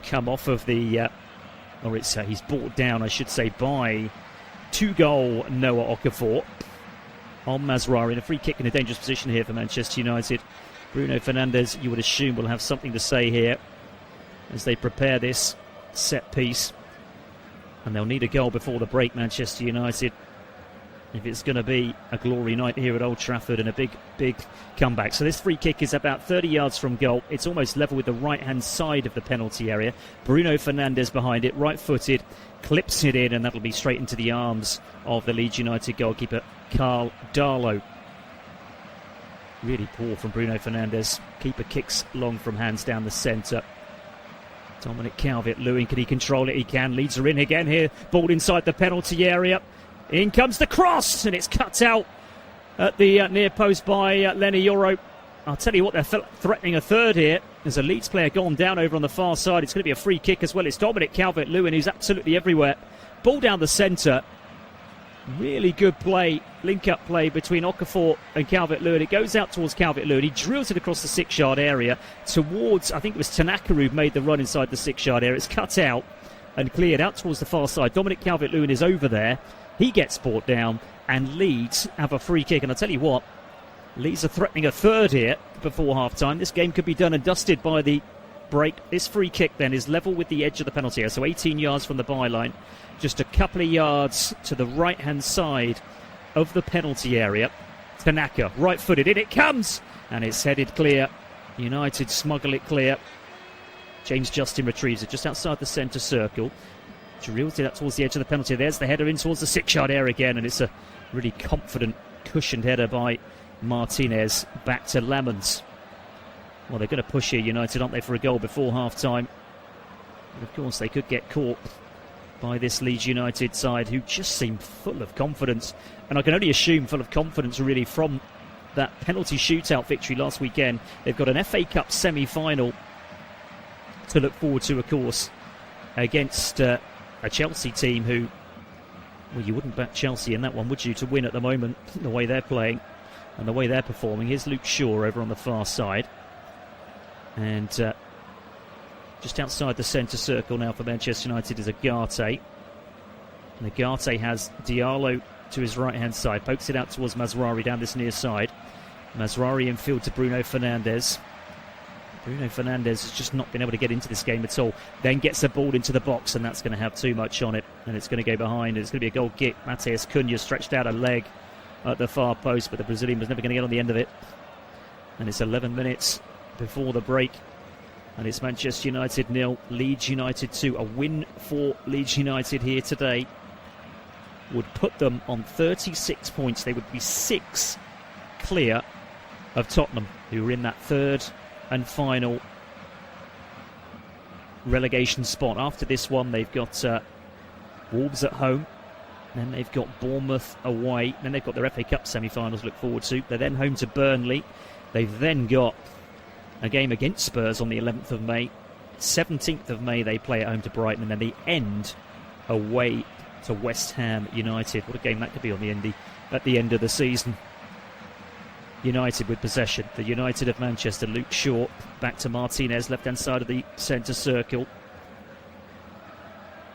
come off of the... he's brought down, I should say, by 2-goal Noah Okafor on Mazraoui. And a free kick in a dangerous position here for Manchester United. Bruno Fernandes, you would assume, will have something to say here as they prepare this set piece. And they'll need a goal before the break, Manchester United, if it's going to be a glory night here at Old Trafford and a big, big comeback. So this free kick is about 30 yards from goal. It's almost level with the right-hand side of the penalty area. Bruno Fernandes behind it, right-footed, clips it in, and that'll be straight into the arms of the Leeds United goalkeeper, Carl Darlow. Really poor from Bruno Fernandes. Keeper kicks long from hands down the centre. Dominic Calvert-Lewin, can he control it? He can. Leeds are in again here. Ball inside the penalty area. In comes the cross, and it's cut out at the near post by Lenny Yoro. I'll tell you what, they're threatening a third here. There's a Leeds player gone down over on the far side. It's going to be a free kick as well. It's Dominic Calvert-Lewin, who's absolutely everywhere. Ball down the centre. Really good play, link-up play between Okafor and Calvert-Lewin. It goes out towards Calvert-Lewin. He drills it across the 6-yard area towards, I think it was Tanaka who made the run inside the 6-yard area. It's cut out and cleared out towards the far side. Dominic Calvert-Lewin is over there. He gets brought down, and Leeds have a free kick. And I'll tell you what, Leeds are threatening a third here before half-time. This game could be done and dusted by the break. This free kick then is level with the edge of the penalty area, so 18 yards from the byline. Just a couple of yards to the right-hand side of the penalty area. Tanaka, right-footed, in it comes! And it's headed clear. United smuggle it clear. James Justin retrieves it just outside the centre circle. Drills it up towards the edge of the penalty. There's the header in towards the 6-yard area again, and it's a really confident, cushioned header by Martinez. Back to Lemons. Well, they're going to push here, United, aren't they, for a goal before half-time. But of course, they could get caught by this Leeds United side, who just seem full of confidence. And I can only assume full of confidence, really, from that penalty shootout victory last weekend. They've got an FA Cup semi-final to look forward to, of course, against a Chelsea team who, well, you wouldn't back Chelsea in that one, would you, to win at the moment, the way they're playing and the way they're performing. Here's Luke Shaw over on the far side. And just outside the centre circle now for Manchester United is Agate. And Agate has Diallo to his right-hand side. Pokes it out towards Mazraoui down this near side. Mazraoui in field to Bruno Fernandes. Bruno Fernandes has just not been able to get into this game at all. Then gets the ball into the box, and that's going to have too much on it. And it's going to go behind. It's going to be a goal kick. Matheus Cunha stretched out a leg at the far post, but the Brazilian was never going to get on the end of it. And it's 11 minutes before the break. And it's Manchester United 0, Leeds United 2. A win for Leeds United here today would put them on 36 points. They would be 6 clear of Tottenham, who are in that third and final relegation spot. After this one, they've got Wolves at home. Then they've got Bournemouth away. Then they've got their FA Cup semi-finals to look forward to. They're then home to Burnley. They've then got a game against Spurs on the 11th of May. 17th of May, they play at home to Brighton. And then they end away to West Ham United. What a game that could be at the end of the season. United with possession. The United of Manchester. Luke Shaw back to Martinez, left-hand side of the centre circle.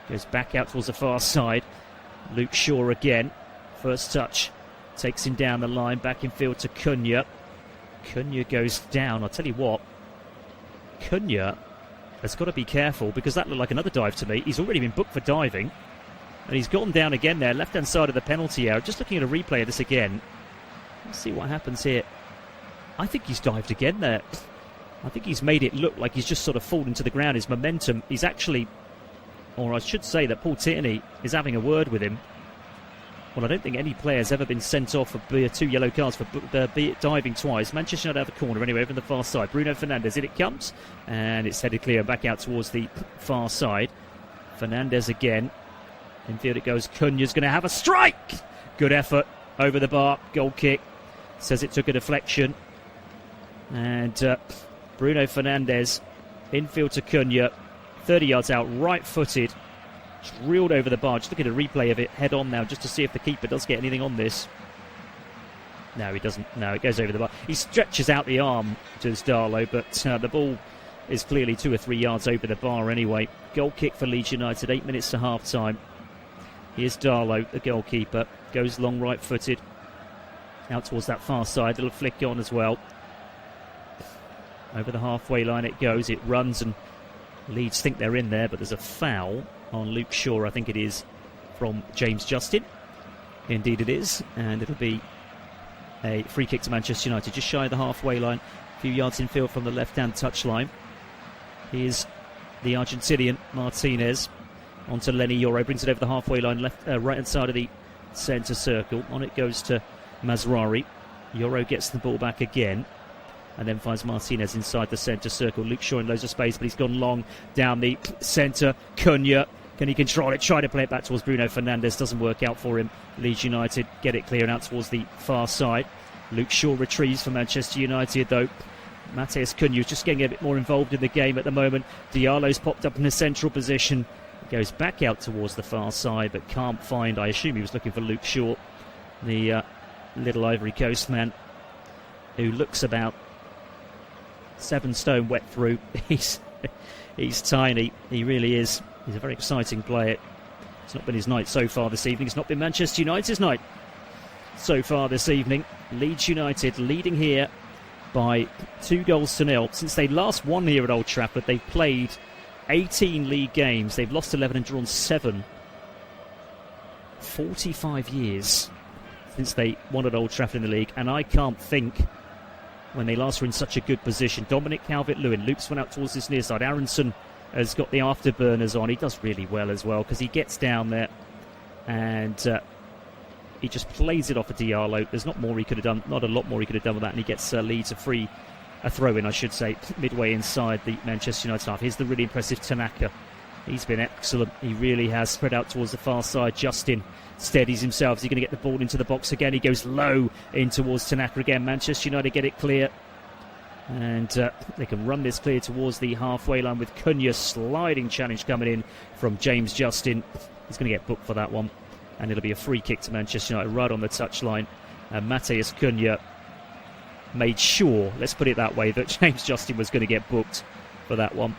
Goes back out towards the far side. Luke Shaw again. First touch. Takes him down the line. Back in field to Cunha. Cunha goes down. I'll tell you what. Cunha has got to be careful, because that looked like another dive to me. He's already been booked for diving. And he's gone down again there. Left-hand side of the penalty area. Just looking at a replay of this again. Let's see what happens here. I think he's dived again there. I think he's made it look like he's just sort of fallen to the ground. His momentum, he's actually, or I should say that Paul Tierney is having a word with him. Well, I don't think any player's ever been sent off for 2 yellow cards for diving twice. Manchester United have a corner anyway from the far side. Bruno Fernandes, in it comes, and it's headed clear back out towards the far side. Fernandes again. Infield it goes. Cunha's going to have a strike. Good effort over the bar. Goal kick. Says it took a deflection. And Bruno Fernandes, infield to Cunha, 30 yards out, right-footed. Just reeled over the bar. Just look at a replay of it head on now just to see if the keeper does get anything on this. No, he doesn't. No, it goes over the bar. He stretches out the arm to Darlow, but the ball is clearly 2 or 3 yards over the bar anyway. Goal kick for Leeds United, 8 minutes to half-time. Here's Darlow, the goalkeeper. Goes long right-footed. Out towards that far side. Little flick on as well. Over the halfway line it goes. It runs and Leeds think they're in there, but there's a foul on Luke Shaw, I think it is, from James Justin. Indeed it is, and it'll be a free kick to Manchester United, just shy of the halfway line, a few yards infield from the left-hand touchline. Here's the Argentinian, Martinez, onto Lenny Yoro, brings it over the halfway line, right-hand side of the centre circle. On it goes to Mazraoui. Yoro gets the ball back again, and then finds Martinez inside the centre circle. Luke Shaw in loads of space, but he's gone long down the centre. Cunha, can he control it? Try to play it back towards Bruno Fernandes. Doesn't work out for him. Leeds United get it clear and out towards the far side. Luke Shaw retrieves for Manchester United, though. Matheus Cunha is just getting a bit more involved in the game at the moment. Diallo's popped up in a central position. Goes back out towards the far side, but can't find, I assume he was looking for Luke Shaw, the little Ivory Coast man, who looks about 7 stone wet through. He's tiny. He really is. He's a very exciting player. It's not been his night so far this evening. It's not been Manchester United's night so far this evening. Leeds United leading here by 2-0. Since they last won here at Old Trafford, they've played 18 league games. They've lost 11 and drawn 7. 45 years since they won at Old Trafford in the league, and I can't think when they last were in such a good position. Dominic Calvert-Lewin loops one out towards this near side. Aronson has got the afterburners on. He does really well as well because he gets down there and he just plays it off of Diallo. There's not more he could have done, not a lot more he could have done with that, and he gets Leeds a throw-in, I should say, midway inside the Manchester United half. Here's the really impressive Tanaka. He's been excellent. He really has. Spread out towards the far side. Justin steadies himself. Is he going to get the ball into the box again? He goes low in towards Tanaka again. Manchester United get it clear. And they can run this clear towards the halfway line with Cunha. Sliding challenge coming in from James Justin. He's going to get booked for that one. And it'll be a free kick to Manchester United right on the touchline. Matheus Cunha made sure, let's put it that way, that James Justin was going to get booked for that one.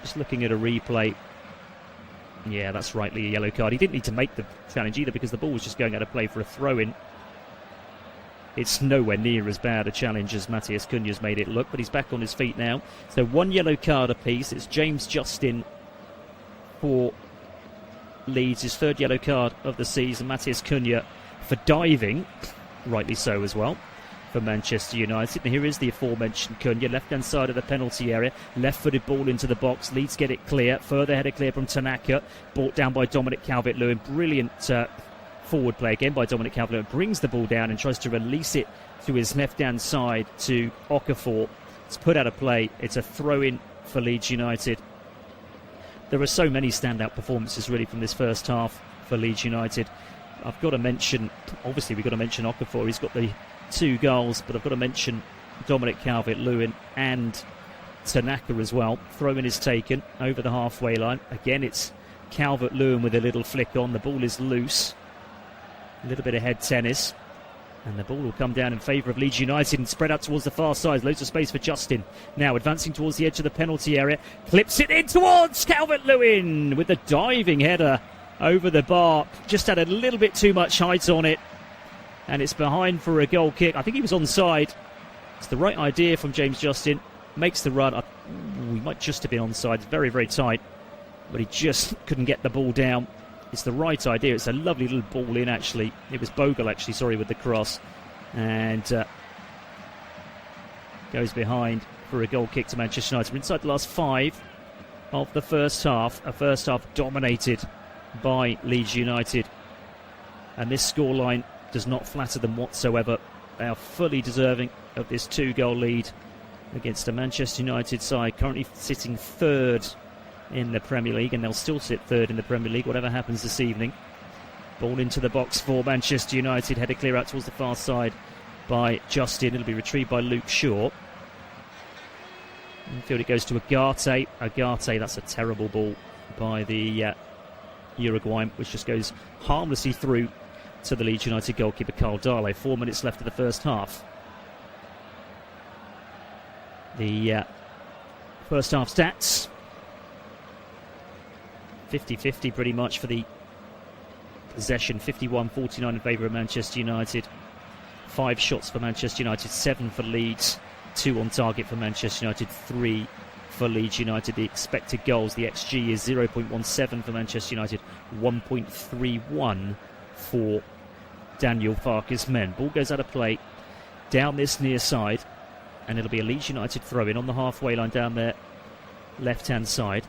Just looking at a replay. Yeah, that's rightly a yellow card. He didn't need to make the challenge either because the ball was just going out of play for a throw-in. It's nowhere near as bad a challenge as Matheus Cunha's made it look, but he's back on his feet now. So 1 yellow card apiece. It's James Justin for Leeds, his 3rd yellow card of the season. Matheus Cunha for diving, rightly so as well, for Manchester United. And here is the aforementioned Cunha, left-hand side of the penalty area. Left-footed ball into the box. Leeds get it clear. Further header clear from Tanaka. Brought down by Dominic Calvert-Lewin. Brilliant forward play again by Dominic Calvert-Lewin. Brings the ball down and tries to release it to his left-hand side to Okafor. It's put out of play. It's a throw-in for Leeds United. There are so many standout performances really from this first half for Leeds United. I've got to mention, obviously we've got to mention Okafor. He's got the 2 goals, but I've got to mention Dominic Calvert-Lewin and Tanaka as well. Throw-in is taken over the halfway line. Again, it's Calvert-Lewin with a little flick on. The ball is loose. A little bit of head tennis. And the ball will come down in favour of Leeds United and spread out towards the far side. Loads of space for Justin. Now advancing towards the edge of the penalty area. Clips it in towards Calvert-Lewin with the diving header over the bar. Just had a little bit too much height on it. And it's behind for a goal kick. I think he was onside. It's the right idea from James Justin. Makes the run. We might just have been onside. It's very, very tight. But he just couldn't get the ball down. It's the right idea. It's a lovely little ball in, actually. It was Bogle, actually, sorry, with the cross. And goes behind for a goal kick to Manchester United. We're inside the last 5 of the first half. A first half dominated by Leeds United. And this scoreline does not flatter them whatsoever. They are fully deserving of this 2-goal lead against a Manchester United side currently sitting third in the Premier League, and they'll still sit third in the Premier League, whatever happens this evening. Ball into the box for Manchester United, headed clear out towards the far side by Justin. It'll be retrieved by Luke Shaw. Infield it goes to Agate. Agate, that's a terrible ball by the Uruguayan, which just goes harmlessly through to the Leeds United goalkeeper Carl Darlow. 4 minutes left of the first half. The first half stats: 50-50 pretty much for the possession, 51-49 in favour of Manchester United. 5 shots for Manchester United, 7 for Leeds, 2 on target for Manchester United, 3 for Leeds United. The expected goals, the XG is 0.17 for Manchester United, 1.31 for Daniel Farke's men. Ball goes out of play down this near side, and it'll be a Leeds United throw-in on the halfway line down their left-hand side.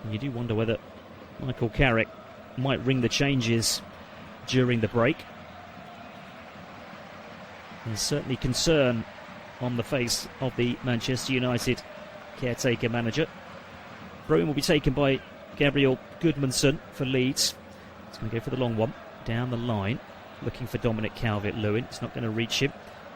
And you do wonder whether Michael Carrick might ring the changes during the break. There's certainly concern on the face of the Manchester United caretaker manager. Throw-in will be taken by Gabriel Goodmanson for Leeds. He's going to go for the long one down the line, looking for Dominic Calvert-Lewin. It's not going to reach him.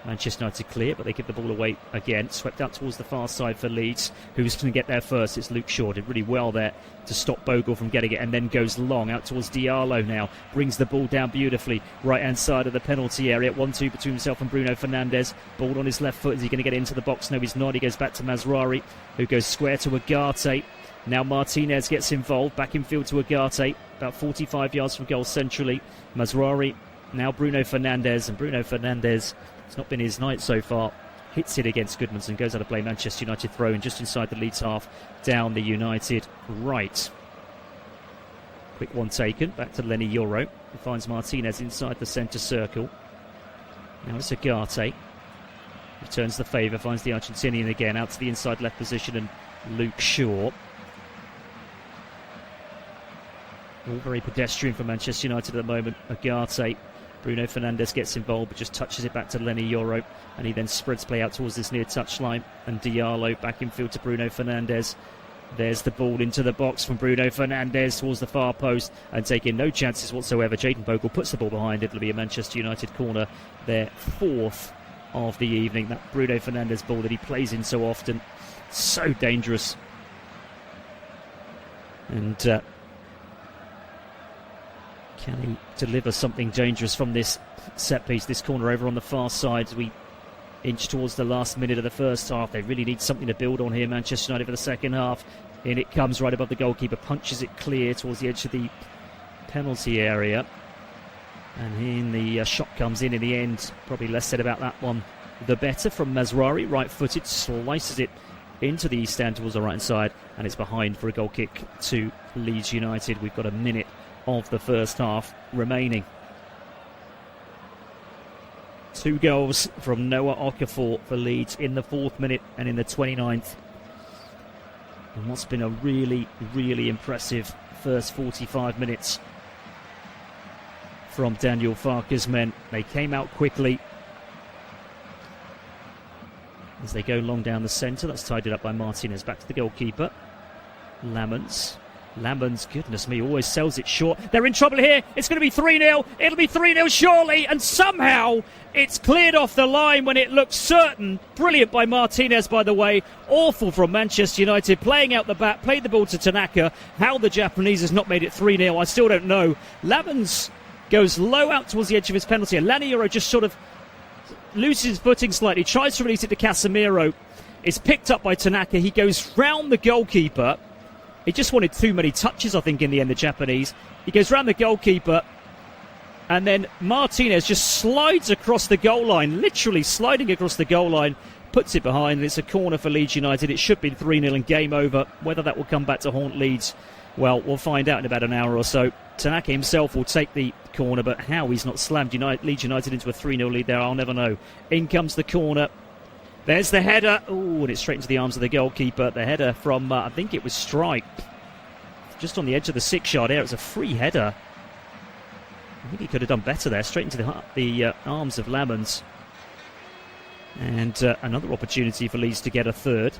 Manchester United clear, but they give the ball away again. Swept out towards the far side for Leeds. Who's going to get there first? It's Luke Shaw. Did really well there to stop Bogle from getting it, and then goes long out towards Diallo now. Brings the ball down beautifully. Right-hand side of the penalty area. 1-2 between himself and Bruno Fernandes. Ball on his left foot. Is he going to get into the box? No, he's not. He goes back to Mazraoui, who goes square to Agate. Now Martinez gets involved. Back in field to Agate. About 45 yards from goal centrally. Mazraoui. Now Bruno Fernandes. And Bruno Fernandes, it's not been his night so far. Hits it against Goodmanson. Goes out of play. Manchester United throw in just inside the Leeds half. Down the United right. Quick one taken. Back to Lenny Yoro. He finds Martinez inside the centre circle. Now it's Agate. Returns the favour. Finds the Argentinian again. Out to the inside left position. And Luke Shaw. All very pedestrian for Manchester United at the moment. Agate. Bruno Fernandes gets involved, but just touches it back to Lenny Yoro, and he then spreads play out towards this near touchline. And Diallo back in field to Bruno Fernandes. There's the ball into the box from Bruno Fernandes towards the far post, and taking no chances whatsoever. Jayden Bogle puts the ball behind it. It'll be a Manchester United corner, their 4th of the evening. That Bruno Fernandes ball that he plays in so often, so dangerous. And can he deliver something dangerous from this set piece, this corner over on the far side as we inch towards the last minute of the first half? They really need something to build on here, Manchester United, for the second half. In it comes right above the goalkeeper, punches it clear towards the edge of the penalty area. And in the shot comes in the end. Probably less said about that one, the better, from Mazraoui, right-footed, slices it into the east stand towards the right-hand side, and it's behind for a goal kick to Leeds United. We've got a minute of the first half remaining. 2 goals from Noah Okafor for Leeds in the 4th minute and in the 29th. And what's been a really, really impressive first 45 minutes from Daniel Farke's men. They came out quickly as they go long down the centre. That's tidied up by Martinez. Back to the goalkeeper. Lamans, goodness me, always sells it short. They're in trouble here. It's going to be 3-0. It'll be 3-0 surely. And somehow it's cleared off the line when it looks certain. Brilliant by Martinez, by the way. Awful from Manchester United. Playing out the back, played the ball to Tanaka. How the Japanese has not made it 3-0, I still don't know. Lamans goes low out towards the edge of his penalty. And Laniero just sort of loses his footing slightly. Tries to release it to Casemiro. It's picked up by Tanaka. He goes round the goalkeeper. He just wanted too many touches, I think, in the end, the Japanese. He goes round the goalkeeper, and then Martinez just slides across the goal line, literally sliding across the goal line, puts it behind, and it's a corner for Leeds United. It should be 3-0 and game over. Whether that will come back to haunt Leeds, well, we'll find out in about an hour or so. Tanaka himself will take the corner, but how he's not slammed Leeds United into a 3-0 lead there, I'll never know. In comes the corner. There's the header. Oh, and it's straight into the arms of the goalkeeper. The header from, I think it was Strike. Just on the edge of the 6-yard area. It's a free header. think he could have done better there, straight into the arms of Lamons. And another opportunity for Leeds to get a third.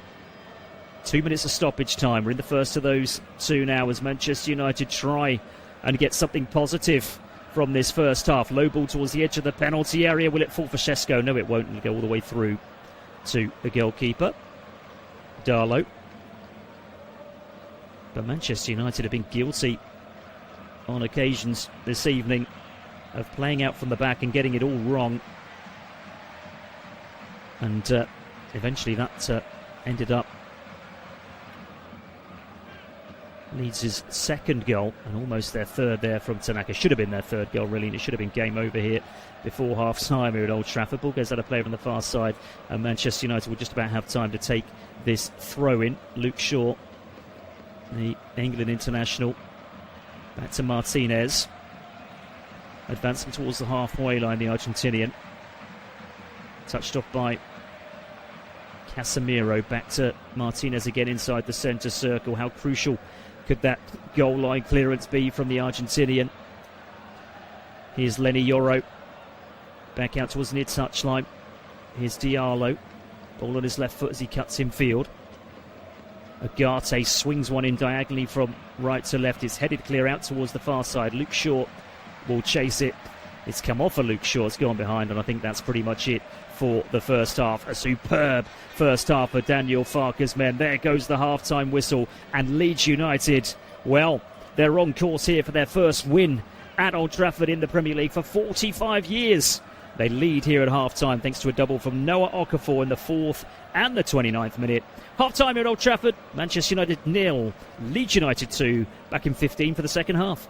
2 minutes of stoppage time. We're in the first of those two now as Manchester United try and get something positive from this first half. Low ball towards the edge of the penalty area. Will it fall for Shesko? No, it won't. It'll go all the way through to the goalkeeper, Darlow. But Manchester United have been guilty on occasions this evening of playing out from the back and getting it all wrong. And eventually that ended up Leeds' second goal and almost their third there from Tanaka. Should have been their third goal, really, and it should have been game over here before half-time here at Old Trafford. Ball goes out of play on the far side, and Manchester United will just about have time to take this throw-in. Luke Shaw, the England international, back to Martinez. Advancing towards the halfway line, the Argentinian. Touched off by Casemiro. Back to Martinez again inside the centre circle. How crucial could that goal line clearance be from the Argentinian? Here's Lenny Yoro. Back out towards near touchline. Here's Diallo. Ball on his left foot as he cuts in field. Agate swings one in diagonally from right to left. It's headed clear out towards the far side. Luke Shaw will chase it. It's come off of Luke Shaw. It's gone behind, and I think that's pretty much it for the first half. A superb first half for Daniel Farke's men. There goes the half-time whistle, and Leeds United, well, they're on course here for their first win at Old Trafford in the Premier League for 45 years. They lead here at half-time thanks to a double from Noah Okafor in the 4th and the 29th minute. Half-time here at Old Trafford, Manchester United 0, Leeds United 2, back in 15 for the second half.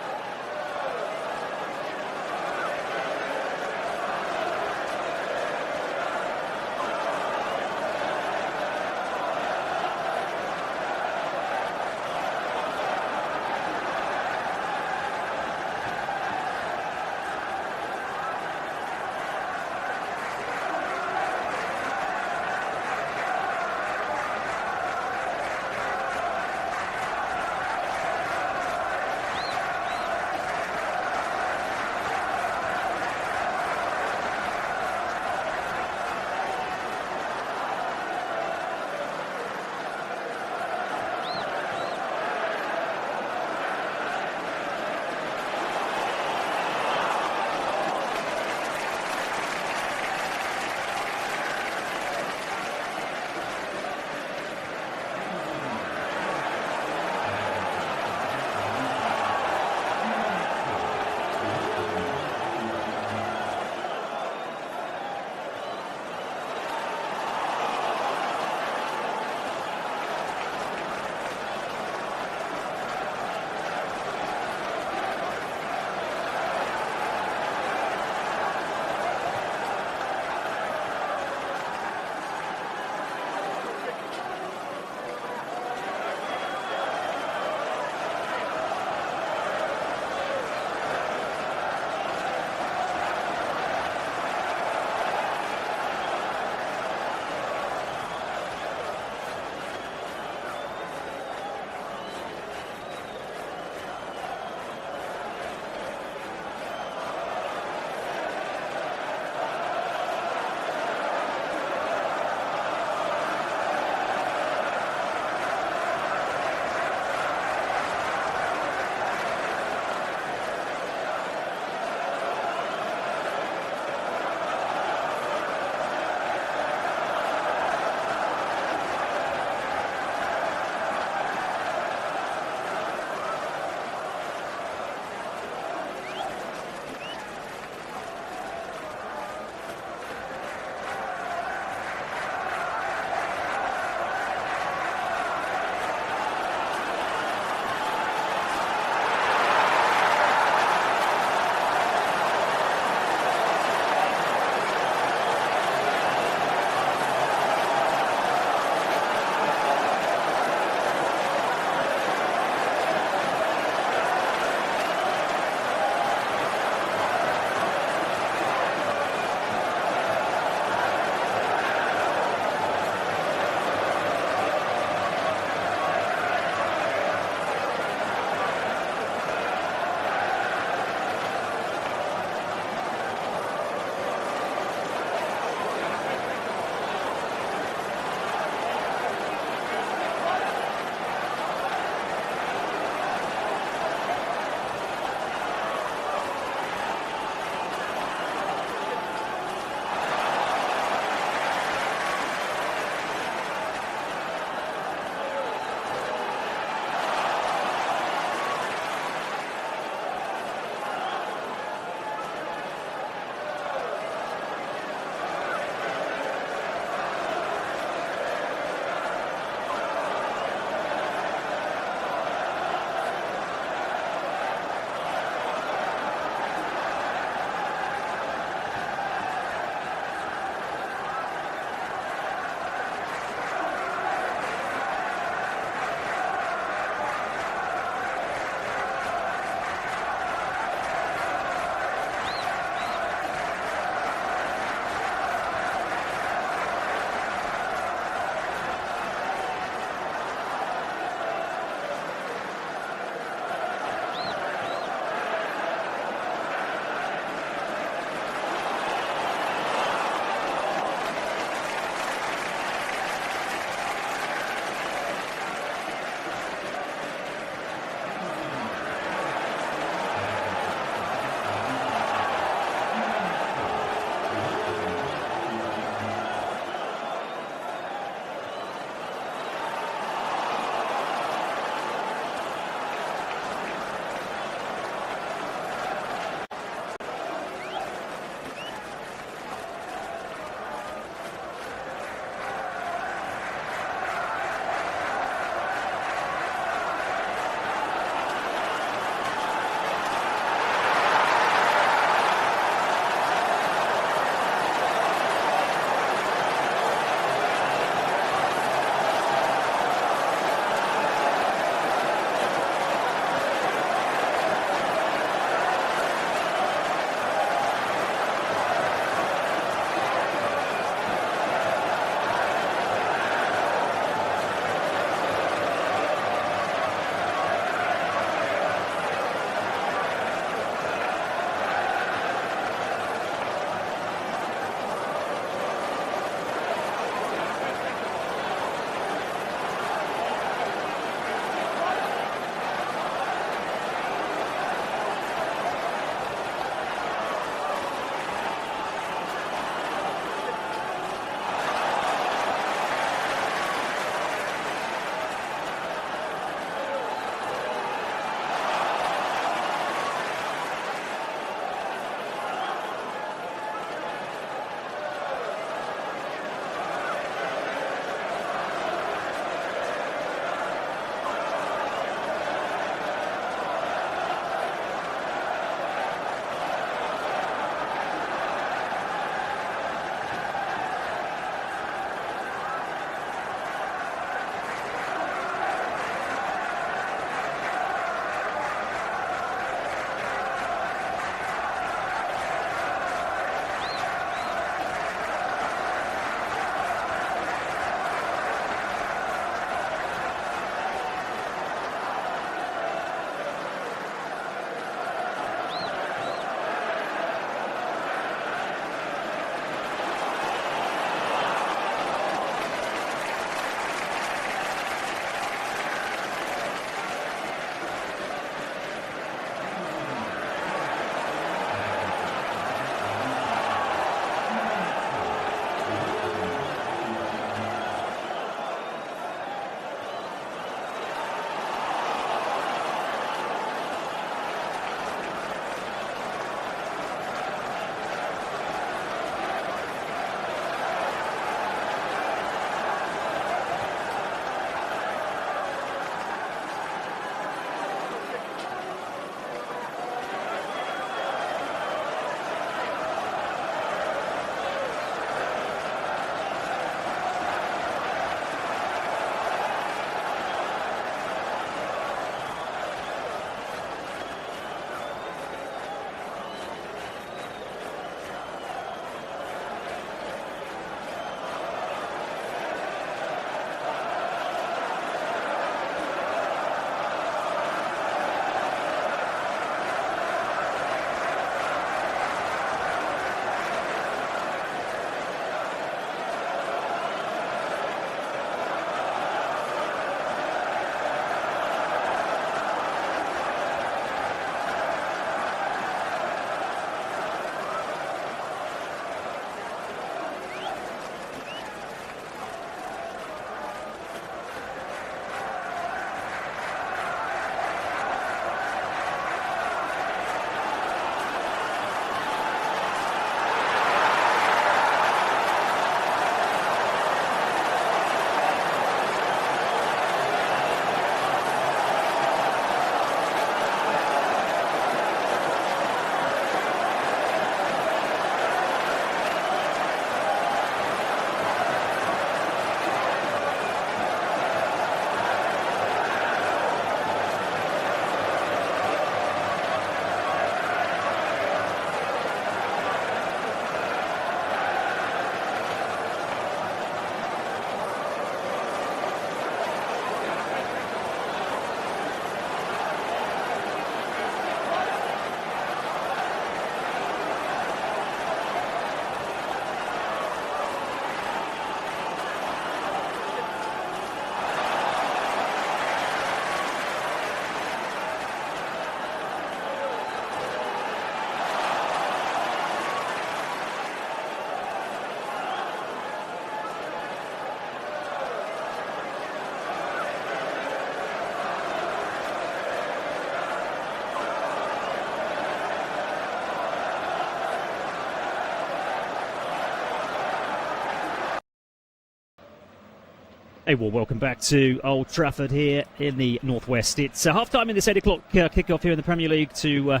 A warm welcome back to Old Trafford here in the Northwest. It's half-time in this 8 o'clock kick-off here in the Premier League to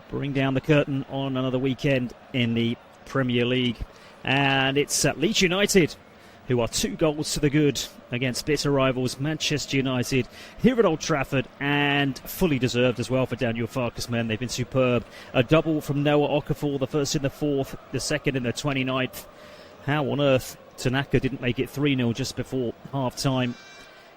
bring down the curtain on another weekend in the Premier League. And it's Leeds United, who are 2 goals to the good against bitter rivals Manchester United here at Old Trafford, and fully deserved as well for Daniel Farke's men. They've been superb. A double from Noah Okafor, the first in the 4th, the second in the 29th. How on earth Tanaka didn't make it 3-0 just before half-time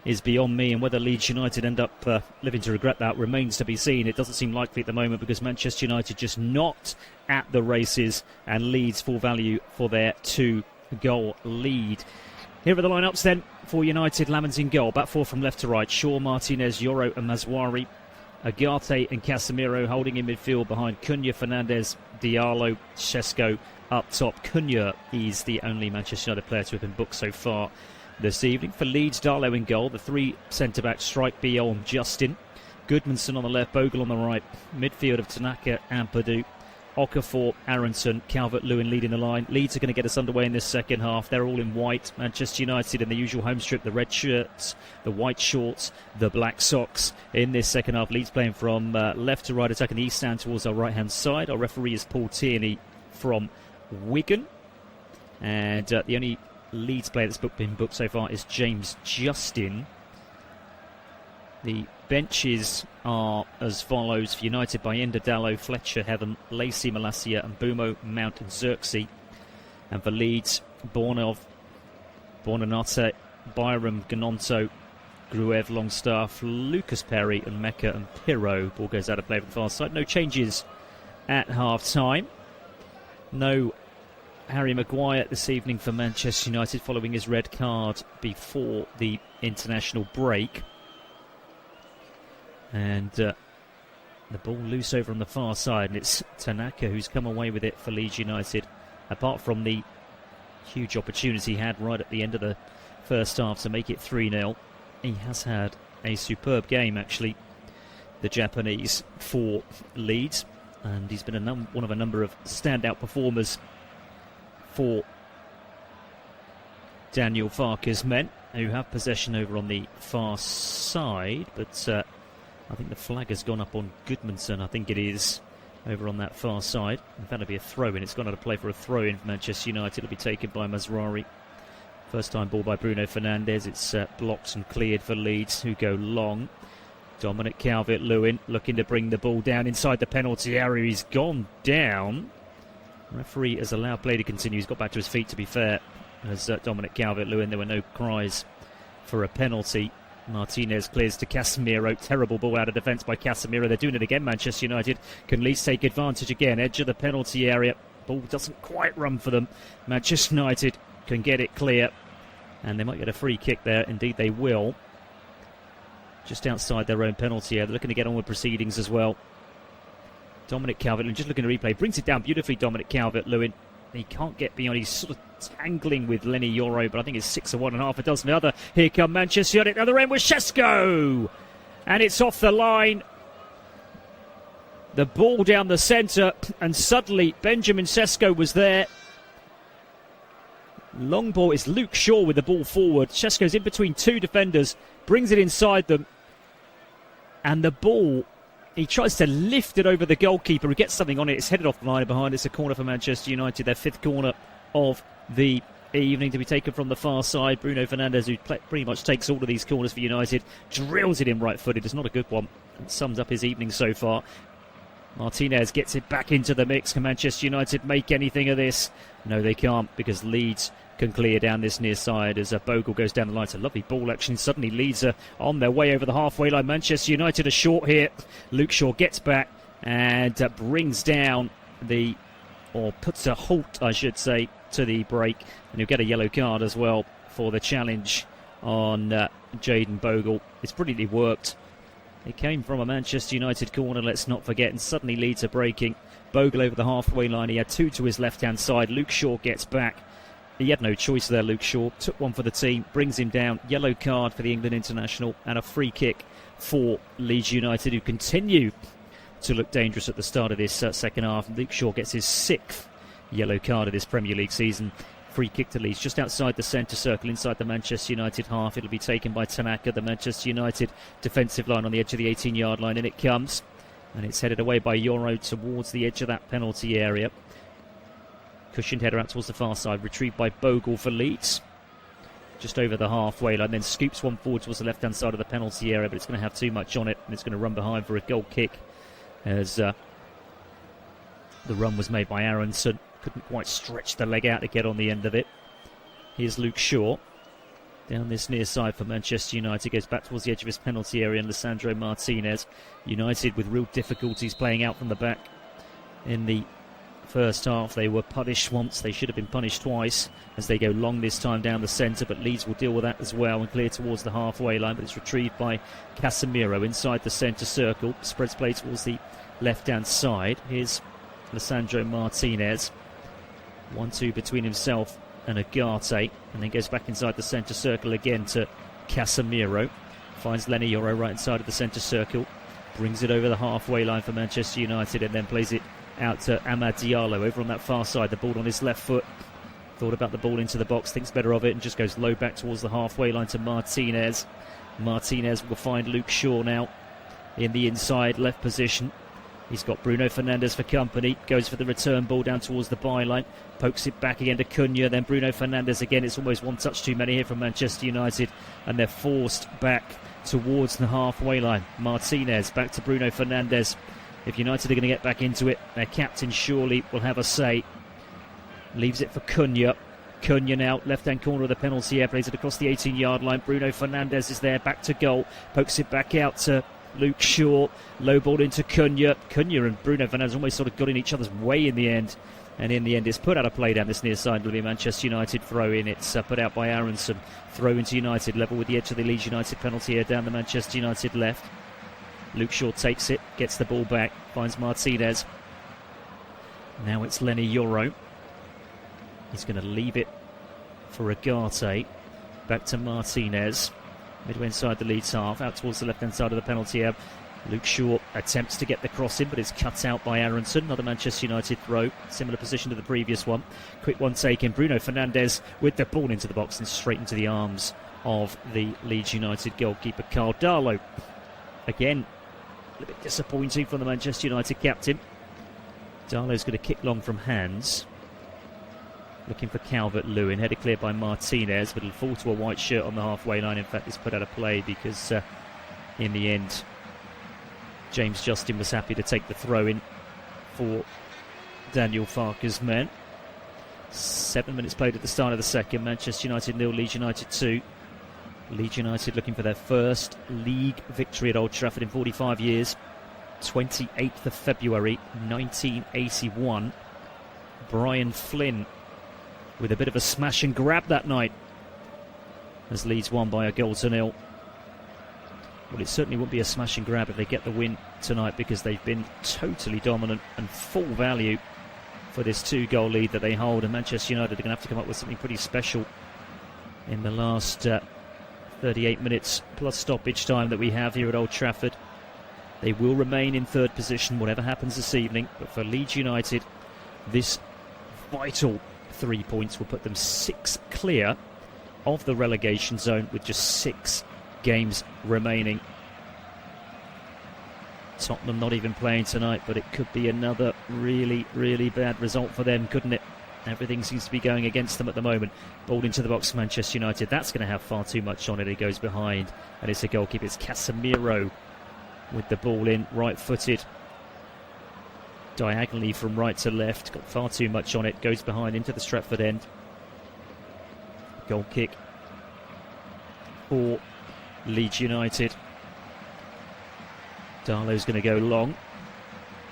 is beyond me, and whether Leeds United end up living to regret that remains to be seen. It doesn't seem likely at the moment because Manchester United just not at the races, and Leeds full value for their 2-goal lead. Here are the lineups then for United. Lamens in goal, back 4 from left to right. Shaw, Martinez, Yoro and Mazwari. Agate and Casemiro holding in midfield behind Cunha, Fernandes, Diallo, Šeško up top. Cunha is the only Manchester United player to have been booked so far this evening. For Leeds, Darlow in goal. The 3 centre-backs strike Biol and Justin. Goodmanson on the left, Bogle on the right. Midfield of Tanaka and Padu. Okafor, Aronson, Calvert-Lewin leading the line. Leeds are going to get us underway in this second half. They're all in white. Manchester United in the usual home strip, the red shirts, the white shorts, the black socks. In this second half, Leeds playing from left to right, attacking the east stand towards our right-hand side. Our referee is Paul Tierney from Wigan. And the only Leeds player that's been booked so far is James Justin. The benches are as follows for United: Bayenda, Dallow, Fletcher, Heaven, Lacey, Malacia and Bumo, Mount and Xerxes. And for Leeds, Bornanate, Byram, Ganonto, Gruev, Longstaff, Lucas Perry and Mecca and Pirro. Ball goes out of play from the far side. No changes at half-time. No Harry Maguire this evening for Manchester United following his red card before the international break. And the ball loose over on the far side, and it's Tanaka who's come away with it for Leeds United. Apart from the huge opportunity he had right at the end of the first half to make it 3-0, he has had a superb game, actually, the Japanese, for Leeds. And he's been one of a number of standout performers for Daniel Farke's men, who have possession over on the far side, but I think the flag has gone up on Goodmanson, I think it is, over on that far side. In fact, it'll be a throw-in. It's gone out of play for a throw-in for Manchester United. It'll be taken by Mazrari. First time ball by Bruno Fernandes. It's blocked and cleared for Leeds, who go long. Dominic Calvert-Lewin looking to bring the ball down inside the penalty area. He's gone down. Referee has allowed play to continue. He's got back to his feet, to be fair, as Dominic Calvert-Lewin. There were no cries for a penalty. Martinez clears to Casemiro. Terrible ball out of defence by Casemiro. They're doing it again, Manchester United. Can Leeds take advantage again? Edge of the penalty area. Ball doesn't quite run for them. Manchester United can get it clear, and they might get a free kick there. Indeed they will. Just outside their own penalty area. They're looking to get on with proceedings as well. Dominic Calvert-Lewin just looking to replay. Brings it down beautifully, Dominic Calvert-Lewin. He can't get beyond. He's sort of tangling with Lenny Yoro, but I think it's 6 of one and half a dozen the other. Here come Manchester United. Other end with Šeško, and it's off the line. The ball down the centre, and suddenly Benjamin Šeško was there. Long ball is Luke Shaw with the ball forward. Šeško's in between 2 defenders, brings it inside them, and the ball, he tries to lift it over the goalkeeper, who gets something on it. It's headed off the line and behind. It's a corner for Manchester United, their 5th corner of the evening, to be taken from the far side. Bruno Fernandes, who pretty much takes all of these corners for United, drills it in right-footed. It's not a good one. It sums up his evening so far. Martinez gets it back into the mix. Can Manchester United make anything of this? No, they can't, because Leeds can clear down this near side as Bogle goes down the line. It's a lovely ball action. Suddenly Leeds are on their way over the halfway line. Manchester United are short here. Luke Shaw gets back and brings down or puts a halt, I should say, to the break. And he'll get a yellow card as well for the challenge on Jayden Bogle. It's brilliantly worked. It came from a Manchester United corner, let's not forget, and suddenly Leeds are breaking. Bogle over the halfway line. He had 2 to his left-hand side. Luke Shaw gets back. He had no choice there, Luke Shaw. Took one for the team, brings him down. Yellow card for the England international, and a free kick for Leeds United, who continue to look dangerous at the start of this second half. Luke Shaw gets his 6th yellow card of this Premier League season Free kick to Leeds, just outside the centre circle, inside the Manchester United half. It'll be taken by Tanaka, the Manchester United defensive line on the edge of the 18-yard line, and it comes. And it's headed away by Yoro towards the edge of that penalty area. Cushioned header out towards the far side, retrieved by Bogle for Leeds. Just over the halfway line, then scoops one forward towards the left-hand side of the penalty area, but it's going to have too much on it, and it's going to run behind for a goal kick as the run was made by Aronson. Couldn't quite stretch the leg out to get on the end of it. Here's Luke Shaw down this near side for Manchester United, goes back towards the edge of his penalty area, and Lisandro Martinez. United with real difficulties playing out from the back in the first half. They were punished once, they should have been punished twice as they go long this time down the centre, but Leeds will deal with that as well and clear towards the halfway line, but it's retrieved by Casemiro inside the centre circle, spreads play towards the left hand side. Here's Lisandro Martinez, 1-2 between himself and Agate, and then goes back inside the centre circle again to Casemiro, finds Lenny Yoro right inside of the centre circle, brings it over the halfway line for Manchester United, and then plays it out to Amad Diallo over on that far side. The ball on his left foot, thought about the ball into the box, thinks better of it, and just goes low back towards the halfway line to Martinez. Martinez will find Luke Shaw now in the inside left position. He's got Bruno Fernandes for company, goes for the return ball down towards the byline, pokes it back again to Cunha, then Bruno Fernandes again. It's almost one touch too many here from Manchester United, and they're forced back towards the halfway line. Martinez back to Bruno Fernandes. If United are going to get back into it, their captain surely will have a say. Leaves it for Cunha. Cunha now, left-hand corner of the penalty area, plays it across the 18-yard line. Bruno Fernandes is there, back to goal, pokes it back out to Luke Shaw. Low ball into Cunha. Cunha and Bruno Fernandes almost sort of got in each other's way in the end. And in the end, it's put out of play down this near side. It'll be a Manchester United throw in. It's put out by Aronson. Throw into United, level with the edge of the Leeds United penalty area down the Manchester United left. Luke Shaw takes it, gets the ball back, finds Martinez. Now it's Lenny Yoro. He's going to leave it for Agate. Back to Martinez. Midway inside the Leeds half, out towards the left-hand side of the penalty area. Luke Shaw attempts to get the cross in, but it's cut out by Aronson. Another Manchester United throw, similar position to the previous one. Quick one taken. Bruno Fernandes with the ball into the box and straight into the arms of the Leeds United goalkeeper, Carl Darlow. Again, a little bit disappointing from the Manchester United captain. Darlow's going to kick long from hands. Looking for Calvert-Lewin, headed clear by Martinez, but it'll fall to a white shirt on the halfway line. In fact, it's put out of play because in the end, James Justin was happy to take the throw in for Daniel Farke's men. 7 minutes played at the start of the second. Manchester United 0, Leeds United 2. Leeds United looking for their first league victory at Old Trafford in 45 years. 28th of February 1981. Brian Flynn with a bit of a smash and grab that night as Leeds won by 1-0. Well, it certainly won't be a smash and grab if they get the win tonight, because they've been totally dominant and full value for this 2-goal lead that they hold, and Manchester United are going to have to come up with something pretty special in the last 38 minutes plus stoppage time that we have here at Old Trafford. They will remain in third position whatever happens this evening, but for Leeds United, this vital 3 points will put them 6 clear of the relegation zone with just 6 games remaining. Tottenham not even playing tonight, but it could be another really, really bad result for them, couldn't it? Everything seems to be going against them at the moment. Ball into the box for Manchester United. That's going to have far too much on it. It goes behind, and it's a goalkeeper. It's Casemiro with the ball in, right-footed, diagonally from right to left. Got far too much on it. Goes behind into the Stretford end. Goal kick for Leeds United. Darlow's going to go long.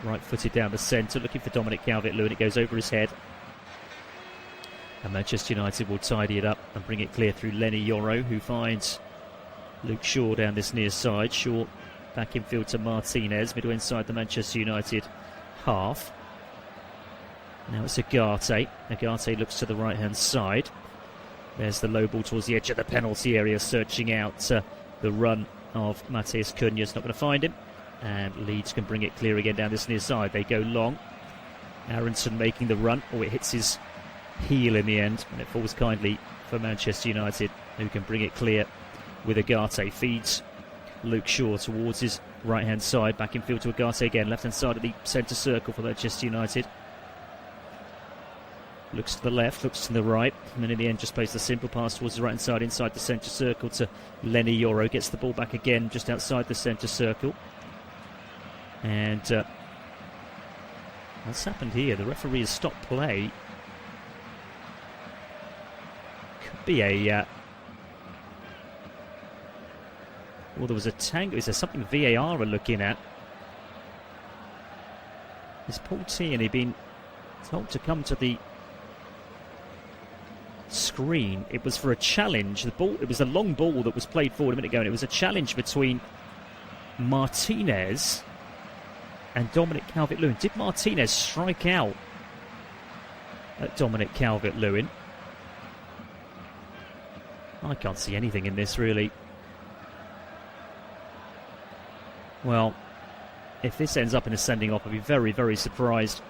Right-footed down the centre, looking for Dominic Calvert-Lewin. It goes over his head. And Manchester United will tidy it up and bring it clear through Lenny Yoro, who finds Luke Shaw down this near side. Shaw back in field to Martinez, midway inside the Manchester United half. Now it's Agate. Agate looks to the right-hand side. There's the low ball towards the edge of the penalty area, searching out the run of Matheus Cunha's not going to find him. And Leeds can bring it clear again down this near side. They go long. Aronson making the run. Oh, it hits his heel in the end, and it falls kindly for Manchester United, who can bring it clear with Agate. Feeds Luke Shaw towards his right-hand side, back in field to Agate again, left-hand side of the centre circle for Manchester United. Looks to the left, looks to the right, and then in the end just plays the simple pass towards the right-hand side inside the centre circle to Lenny Yoro. Gets the ball back again just outside the centre circle. And what's happened here? The referee has stopped play. Could be a... well, there was a tangle. Is there something VAR are looking at? Is Paul Tierney been told to come to the screen? It was for a challenge. The ball, it was a long ball that was played forward a minute ago, and it was a challenge between Martinez and Dominic Calvert-Lewin. Did Martinez strike out at Dominic Calvert-Lewin? I can't see anything in this, really. Well, if this ends up in a sending off, I'd be very, very surprised.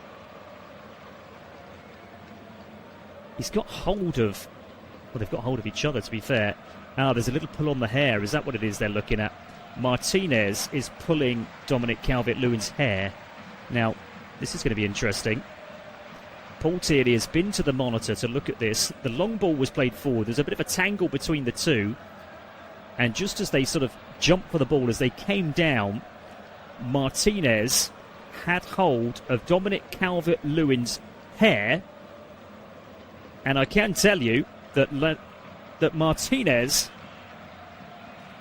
He's got hold of... well, they've got hold of each other, to be fair. There's a little pull on the hair. Is that what it is they're looking at? Martinez is pulling Dominic Calvert-Lewin's hair. Now, this is going to be interesting. Paul Tierney has been to the monitor to look at this. The long ball was played forward. There's a bit of a tangle between the two. And just as they sort of jumped for the ball, as they came down, Martinez had hold of Dominic Calvert-Lewin's hair. And I can tell you that that Martinez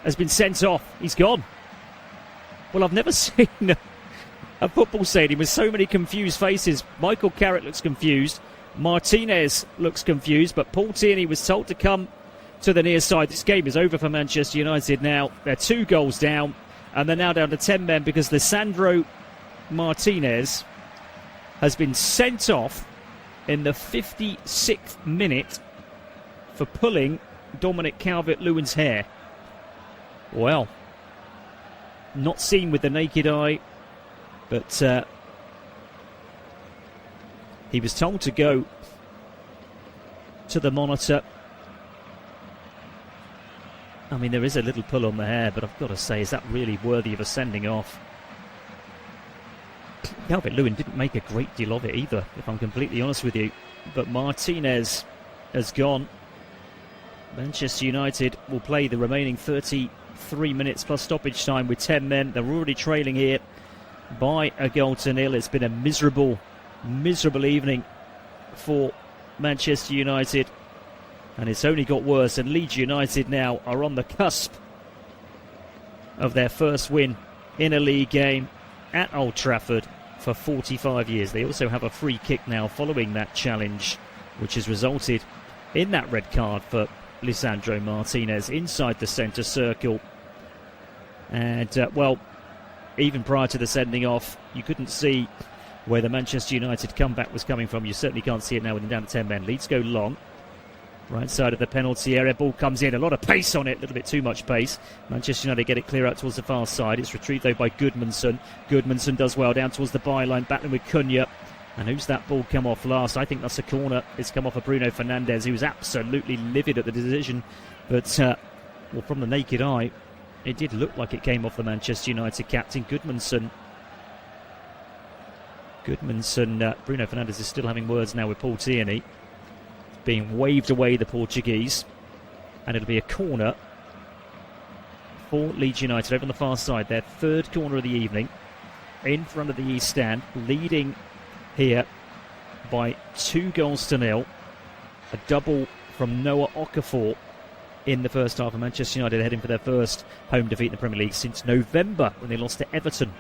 has been sent off. He's gone. Well, I've never seen a football stadium with so many confused faces. Michael Carrick looks confused. Martinez looks confused. But Paul Tierney was told to come to the near side. This game is over for Manchester United now. They're 2 goals down. And they're now down to 10 men because Lisandro Martinez has been sent off in the 56th minute for pulling Dominic Calvert-Lewin's hair. Well, not seen with the naked eye, but he was told to go to the monitor. I mean, there is a little pull on the hair, but I've got to say, is that really worthy of a sending off? Calvert-Lewin didn't make a great deal of it either, if I'm completely honest with you. But Martinez has gone. Manchester United will play the remaining 33 minutes plus stoppage time with 10 men. They're already trailing here by 1-0. It's been a miserable, miserable evening for Manchester United. And it's only got worse. And Leeds United now are on the cusp of their first win in a league game at Old Trafford for 45 years. They also have a free kick now following that challenge, which has resulted in that red card for Lisandro Martinez inside the centre circle. And, well, even prior to the sending off, you couldn't see where the Manchester United comeback was coming from. You certainly can't see it now with them down to 10 men. Leeds go long. Right side of the penalty area. Ball comes in. A lot of pace on it. A little bit too much pace. Manchester United get it clear out towards the far side. It's retrieved, though, by Goodmanson. Goodmanson does well down towards the byline. Battling with Cunha. And who's that ball come off last? I think that's a corner. It's come off of Bruno Fernandes, who's absolutely livid at the decision. But, well, from the naked eye, it did look like it came off the Manchester United captain, Goodmanson. Bruno Fernandes is still having words now with Paul Tierney. Being waved away, the Portuguese. And it'll be a corner for Leeds United over on the far side. Their 3rd corner of the evening. In front of the East Stand. Leading here by 2-0. A double from Noah Okafor in the first half. And Manchester United heading for their first home defeat in the Premier League since November when they lost to Everton.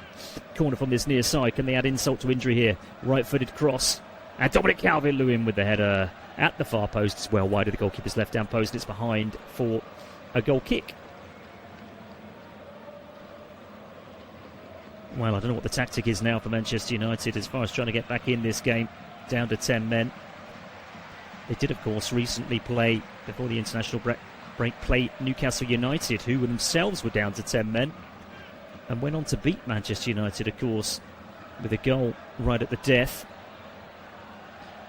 Corner from this near side. Can they add insult to injury here? Right-footed cross. And Dominic Calvert-Lewin with the header at the far post. It's well wide of the goalkeeper's left-hand post. It's behind for a goal kick. Well, I don't know what the tactic is now for Manchester United as far as trying to get back in this game. Down to 10 men. They did, of course, recently play, before the international break, play Newcastle United, who themselves were down to 10 men. And went on to beat Manchester United, of course, with a goal right at the death.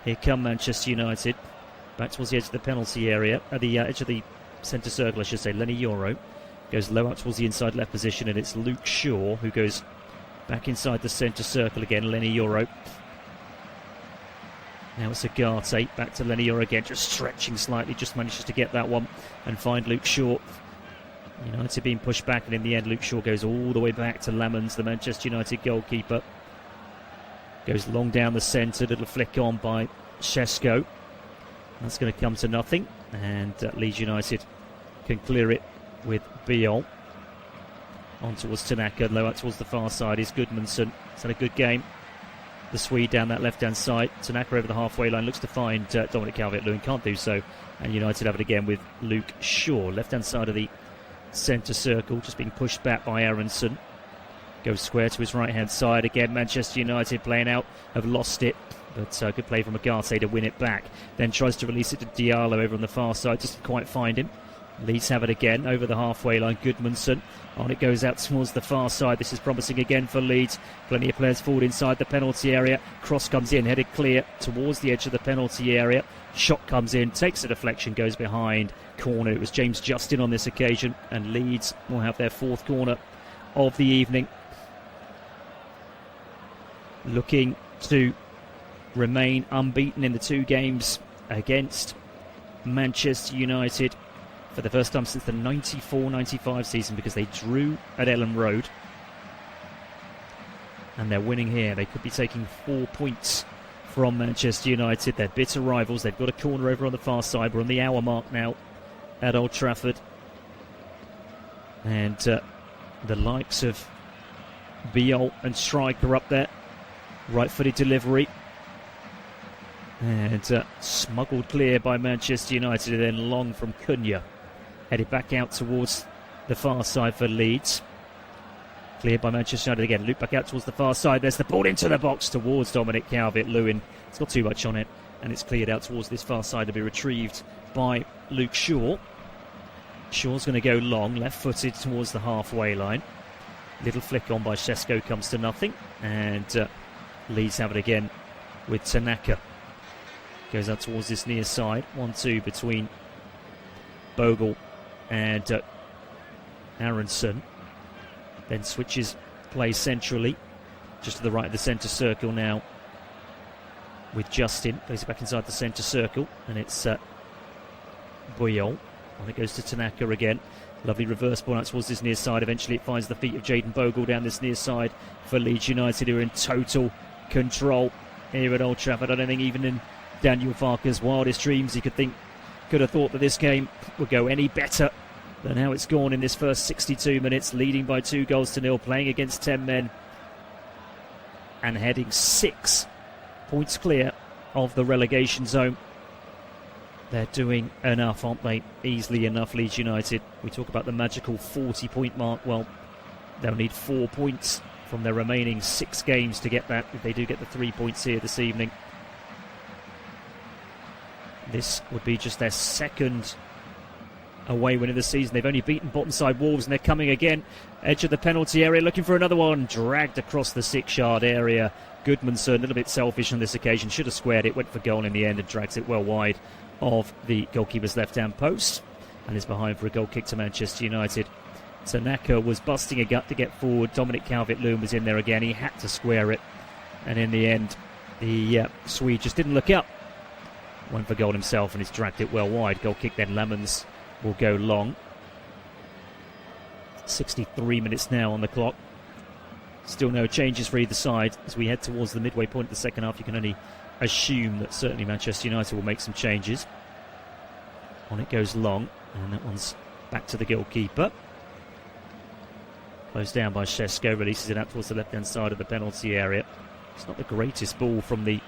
Here come Manchester United. Back towards the edge of the penalty area, at the edge of the centre circle, I should say. Lenny Yoro goes low out towards the inside left position, and it's Luke Shaw who goes back inside the centre circle again. Lenny Yoro. Now it's Agate, back to Lenny Yoro again, just stretching slightly, just manages to get that one and find Luke Shaw. United being pushed back, and in the end Luke Shaw goes all the way back to Lamons, the Manchester United goalkeeper. Goes long down the centre, little flick on by Shesko. That's going to come to nothing, and Leeds United can clear it with Biol. On towards Tanaka, low out towards the far side is Goodmanson. It's had a good game. The Swede down that left-hand side. Tanaka over the halfway line, looks to find Dominic Calvert-Lewin, can't do so. And United have it again with Luke Shaw. Left-hand side of the centre circle, just being pushed back by Aronson. Goes square to his right-hand side. Again, Manchester United playing out, have lost it. But good play from Agate to win it back. Then tries to release it to Diallo over on the far side, doesn't quite find him. Leeds have it again over the halfway line. Goodmanson on it, goes out towards the far side. This is promising again for Leeds. Plenty of players forward inside the penalty area. Cross comes in, headed clear towards the edge of the penalty area. Shot comes in, takes a deflection, goes behind. Corner. It was James Justin on this occasion, and Leeds will have their fourth corner of the evening. Looking to remain unbeaten in the two games against Manchester United for the first time since the 94-95 season, because they drew at Ellen Road and they're winning here. They could be taking 4 points from Manchester United. They're bitter rivals. They've got a corner over on the far side. We're on the hour mark now at Old Trafford, and the likes of Biol and Striker up there. Right-footed delivery, and smuggled clear by Manchester United, and then long from Cunha. Headed back out towards the far side for Leeds. Cleared by Manchester United again. Loop back out towards the far side. There's the ball into the box towards Dominic Calvert-Lewin. It's got too much on it, and it's cleared out towards this far side to be retrieved by Luke Shaw. Shaw's going to go long, left-footed towards the halfway line. Little flick on by Shesko comes to nothing, and Leeds have it again with Tanaka. Goes out towards this near side. 1-2 between Bogle and Aronson. Then switches play centrally, just to the right of the centre circle now with Justin. Plays it back inside the centre circle, and it's Boyol. And it goes to Tanaka again. Lovely reverse ball out towards this near side. Eventually it finds the feet of Jayden Bogle down this near side for Leeds United, who are in total control here at Old Trafford. I don't think even in Daniel Farke's wildest dreams he could have thought that this game would go any better than how it's gone in this first 62 minutes, leading by 2-0, playing against 10 men and heading 6 points clear of the relegation zone. They're doing enough, aren't they? Easily enough, Leeds United. We talk about the magical 40-point mark. Well, they'll need 4 points from their remaining 6 games to get that, if they do get the 3 points here this evening. This would be just their second away win of the season. They've only beaten bottom side Wolves, and they're coming again. Edge of the penalty area, looking for another one. Dragged across the 6-yard area. Goodmanson, a little bit selfish on this occasion. Should have squared it, went for goal in the end, and drags it well wide of the goalkeeper's left-hand post, and is behind for a goal kick to Manchester United. Tanaka was busting a gut to get forward. Dominic Calvert-Lewin was in there again. He had to square it, and in the end the Swede just didn't look up. Went for goal himself, and he's dragged it well wide. Goal kick then. Lamons will go long. 63 minutes now on the clock. Still no changes for either side. As we head towards the midway point of the second half, you can only assume that certainly Manchester United will make some changes. On it goes long, and that one's back to the goalkeeper. Closed down by Shesko, releases it out towards the left-hand side of the penalty area. It's not the greatest ball from the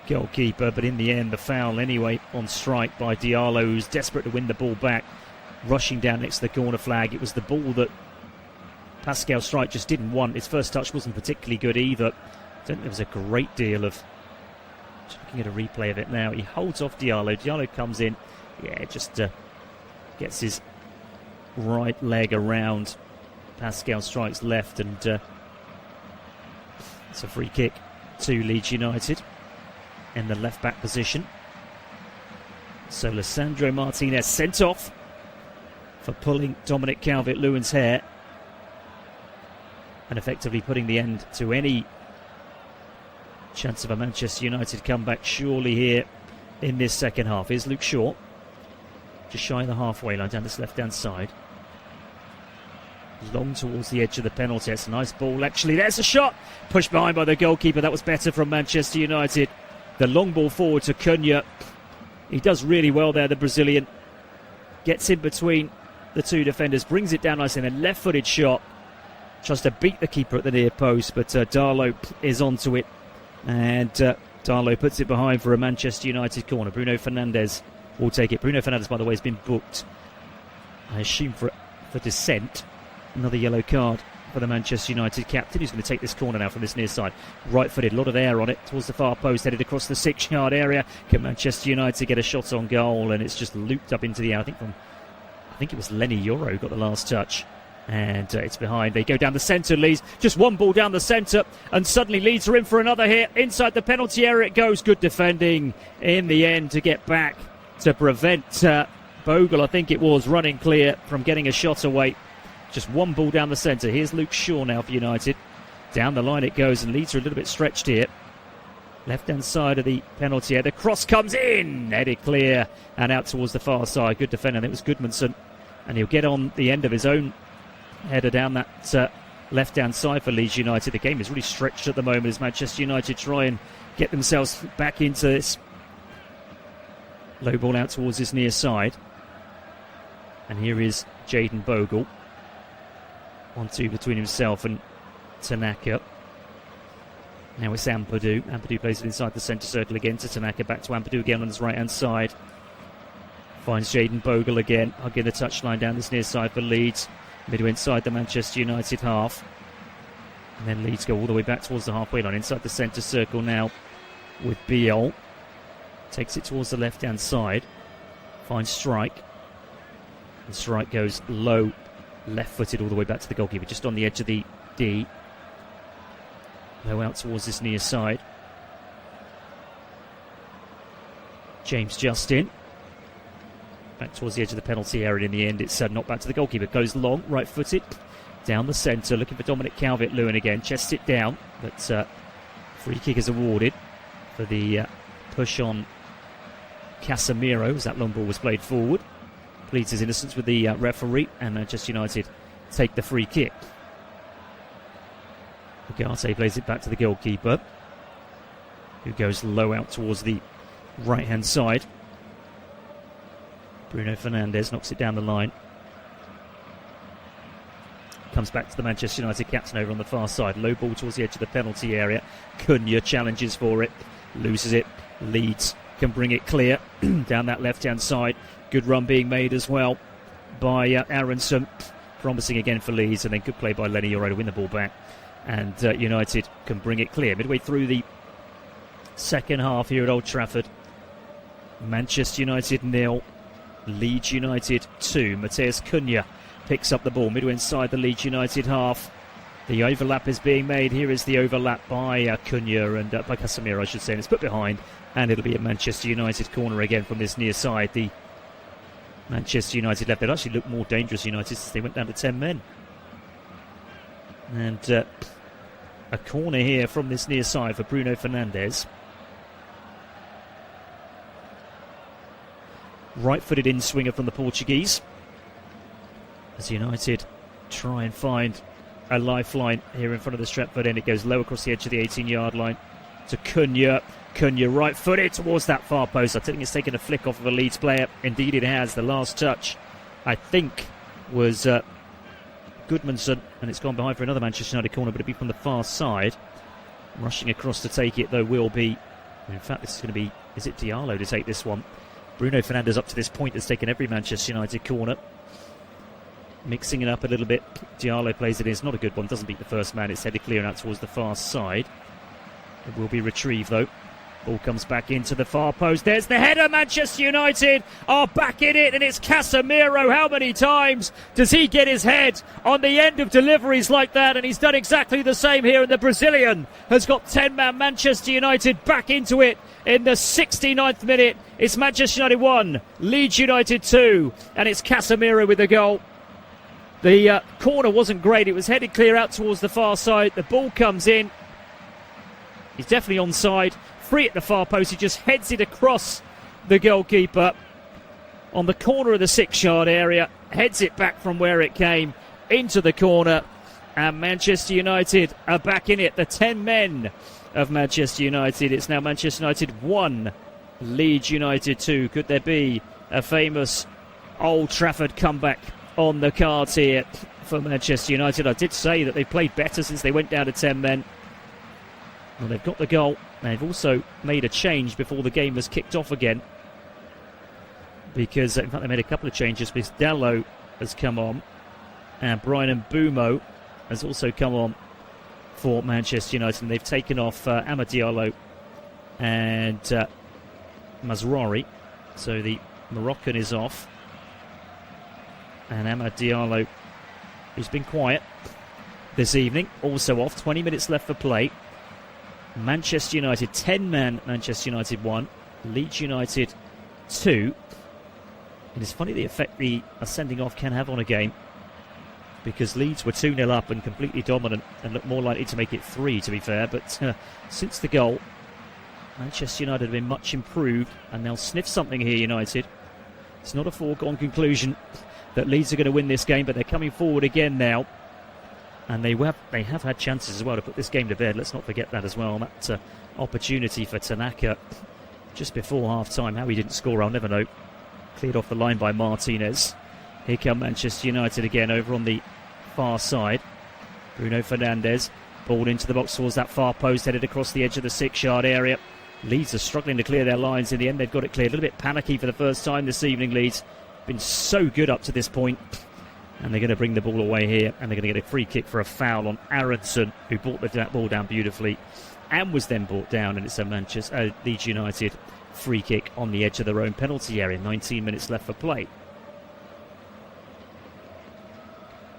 goalkeeper, but in the end the foul anyway on strike by Diallo, who's desperate to win the ball back, rushing down next to the corner flag. It was the ball that Pascal Strike just didn't want. His first touch wasn't particularly good either. I don't think there was a great deal of, just looking at a replay of it now, he holds off Diallo. Diallo comes in, just gets his right leg around Pascal Strike's left, and it's a free kick to Leeds United. in the left-back position. So Lisandro Martinez sent off for pulling Dominic Calvert-Lewin's hair and effectively putting the end to any chance of a Manchester United comeback surely here in this second half. Here's Luke Shaw, just shy of the halfway line down this left-hand side. Long towards the edge of the penalty. It's a nice ball, actually. There's a shot. Pushed behind by the goalkeeper. That was better from Manchester United. The long ball forward to Cunha. He does really well there, the Brazilian. Gets in between the two defenders, brings it down nicely, and a left-footed shot. Tries to beat the keeper at the near post, but Darlow is onto it. And Darlow puts it behind for a Manchester United corner. Bruno Fernandes will take it. Bruno Fernandes, by the way, has been booked, I assume, for dissent. Another yellow card for the Manchester United captain, who's going to take this corner now from this near side. Right-footed, a lot of air on it, towards the far post, headed across the 6-yard area. Can Manchester United get a shot on goal? And it's just looped up into the air. I think it was Lenny Yoro who got the last touch. And it's behind. They go down the centre, Leeds. Just one ball down the centre, and suddenly Leeds are in for another hit. Inside the penalty area it goes. Good defending in the end to get back to prevent Bogle, I think it was, running clear from getting a shot away. Just one ball down the centre. Here's Luke Shaw now for United. Down the line it goes, and Leeds are a little bit stretched here. Left-hand side of the penalty area. The cross comes in. Headed clear and out towards the far side. Good defender. It was Goodmanson. And he'll get on the end of his own header down that left-hand side for Leeds United. The game is really stretched at the moment as Manchester United try and get themselves back into this. Low ball out towards his near side. And here is Jayden Bogle. 1-2 between himself and Tanaka. Now it's Ampadu. Ampadu plays it inside the centre circle again to Tanaka. Back to Ampadu again on his right-hand side. Finds Jayden Bogle again. Hugging the touchline down this near side for Leeds. Midway inside the Manchester United half. And then Leeds go all the way back towards the halfway line. Inside the centre circle now with Biol. Takes it towards the left-hand side. Finds Strike. And Strike goes low, left-footed all the way back to the goalkeeper. Just on the edge of the D. Low out towards this near side. James Justin. Back towards the edge of the penalty area. In the end, it's knocked back to the goalkeeper. Goes long, right-footed, down the centre, looking for Dominic Calvert-Lewin again. Chests it down, but free kick is awarded for the push on Casemiro as that long ball was played forward. Pleads his innocence with the referee, and Manchester United take the free kick. Ugarte plays it back to the goalkeeper, who goes low out towards the right-hand side. Bruno Fernandes knocks it down the line. Comes back to the Manchester United captain over on the far side. Low ball towards the edge of the penalty area. Cunha challenges for it. Loses it. Leeds can bring it clear down that left-hand side. Good run being made as well by Aronson. Promising again for Leeds, and then good play by Lenny Yoro to win the ball back. And United can bring it clear. Midway through the second half here at Old Trafford. Manchester United 0. Leeds United 2. Matheus Cunha picks up the ball midway inside the Leeds United half. The overlap is being made. Here is the overlap by Cunha and by Casemiro, I should say. And it's put behind, and it'll be a Manchester United corner again from this near side. The Manchester United left. They'd actually looked more dangerous, United, since they went down to 10 men. And a corner here from this near side for Bruno Fernandes. Right-footed in-swinger from the Portuguese. As United try and find a lifeline here in front of the Stretford end. It goes low across the edge of the 18-yard line to Cunha. Cunha right-footed towards that far post. I think it's taken a flick off of a Leeds player. Indeed it has. The last touch, I think, was Goodmanson, and it's gone behind for another Manchester United corner, but it'll be from the far side. Rushing across to take it, though, will be... In fact, this is going to be... Is it Diallo to take this one? Bruno Fernandes up to this point has taken every Manchester United corner. Mixing it up a little bit. Diallo plays it in. It's not a good one. Doesn't beat the first man. It's headed clear out towards the far side. It will be retrieved, though. Ball comes back into the far post. There's the header. Manchester United are back in it, and it's Casemiro. How many times does he get his head on the end of deliveries like that? And he's done exactly the same here, and the Brazilian has got 10-man Manchester United back into it in the 69th minute. It's Manchester United 1, Leeds United 2, and it's Casemiro with the goal. The corner wasn't great. It was headed clear out towards the far side. The ball comes in. He's definitely onside. Free at the far post. He just heads it across the goalkeeper on the corner of the 6-yard area. Heads it back from where it came into the corner. And Manchester United are back in it. The 10 men of Manchester United. It's now Manchester United 1, Leeds United 2. Could there be a famous Old Trafford comeback on the cards here for Manchester United? I did say that they've played better since they went down to 10 men. Well, they've got the goal. They've also made a change before the game was kicked off again. Because, in fact, they made a couple of changes because Dallo has come on. And Brian Mbeumo has also come on for Manchester United. And they've taken off Amad Diallo and Mazraoui. So the Moroccan is off. And Amad Diallo, who's been quiet this evening, also off. 20 minutes left for play. Manchester United 10-man, Manchester United 1, Leeds United 2. And it's funny the effect the sending off can have on a game, because Leeds were 2-0 up and completely dominant and looked more likely to make it 3, to be fair. But since the goal, Manchester United have been much improved, and they'll sniff something here, United. It's not a foregone conclusion that Leeds are going to win this game, but they're coming forward again now. And they have had chances as well to put this game to bed. Let's not forget that as well. That opportunity for Tanaka just before half-time. How he didn't score, I'll never know. Cleared off the line by Martinez. Here come Manchester United again over on the far side. Bruno Fernandes. Ball into the box towards that far post, headed across the edge of the 6-yard area. Leeds are struggling to clear their lines. In the end, they've got it cleared. A little bit panicky for the first time this evening, Leeds. Been so good up to this point. And they're going to bring the ball away here, and they're going to get a free kick for a foul on Aronson, who brought the ball down beautifully and was then brought down, and it's a Leeds United free kick on the edge of their own penalty area. 19 minutes left for play.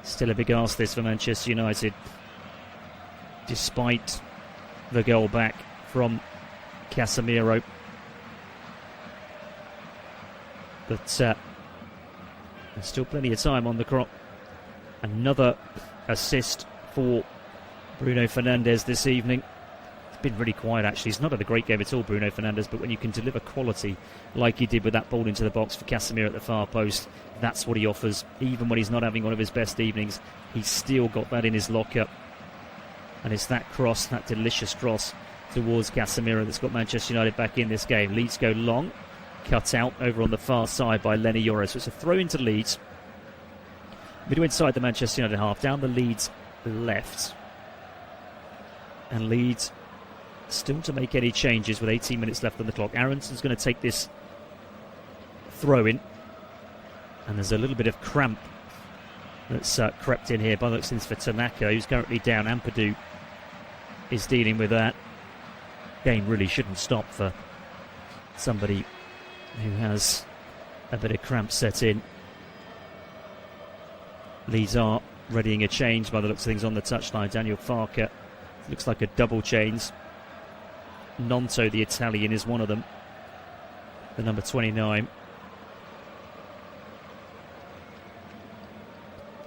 Still a big ask this for Manchester United, despite the goal back from Casemiro. But there's still plenty of time on the clock. Another assist for Bruno Fernandes this evening. It's been really quiet, actually. He's not had a great game at all, Bruno Fernandes, but when you can deliver quality like he did with that ball into the box for Casemiro at the far post, that's what he offers. Even when he's not having one of his best evenings, he's still got that in his locker. And it's that cross, that delicious cross towards Casemiro that's got Manchester United back in this game. Leeds go long. Cut out over on the far side by Lenny Yoris. So it's a throw into Leeds. Middle inside the Manchester United half. Down the Leeds left. And Leeds still to make any changes with 18 minutes left on the clock. Aronson's going to take this throw in. And there's a little bit of cramp that's crept in here. By the looks for Tanaka, who's currently down. Ampadu is dealing with that. Game really shouldn't stop for somebody who has a bit of cramp set in. Leeds are readying a change by the looks of things on the touchline. Daniel Farke looks like a double change. Nonto, the Italian, is one of them. The number 29.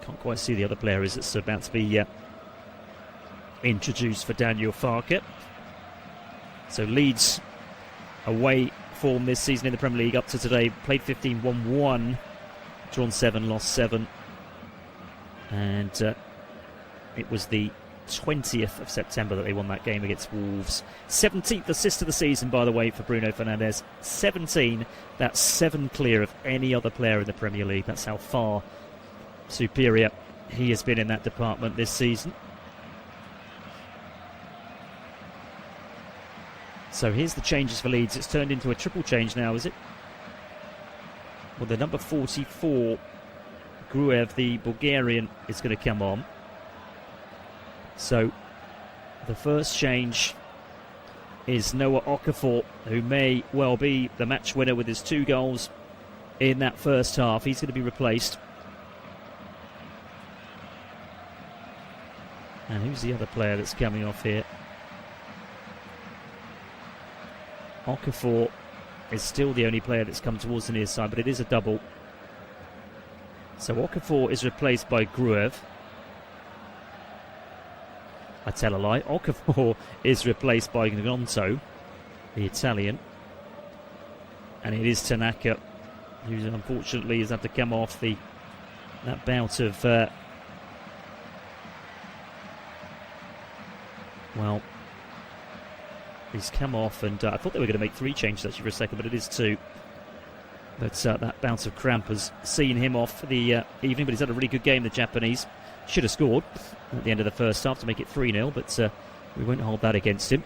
Can't quite see the other player as it's about to be introduced for Daniel Farke. So Leeds away form this season in the Premier League up to today. Played 15, won 1, drawn 7, lost 7. And it was the 20th of September that they won that game against Wolves. 17th assist of the season, by the way, for Bruno Fernandes. 17, that's 7 clear of any other player in the Premier League. That's how far superior he has been in that department this season. So here's the changes for Leeds. It's turned into a triple change now, is it? Well, the number 44, Gruev, the Bulgarian, is going to come on. So the first change is Noah Okafor, who may well be the match winner with his 2 goals in that first half. He's going to be replaced. And who's the other player that's coming off here? Okafor is still the only player that's come towards the near side, but it is a double. So Okafor is replaced by Gruev. I tell a lie. Okafor is replaced by Gnonto, the Italian. And it is Tanaka, who unfortunately has had to come off that bout of... well, he's come off, and I thought they were going to make 3 changes actually for a second, but it is 2. But that bounce of cramp has seen him off for the evening, but he's had a really good game, the Japanese. Should have scored at the end of the first half to make it 3-0, but we won't hold that against him.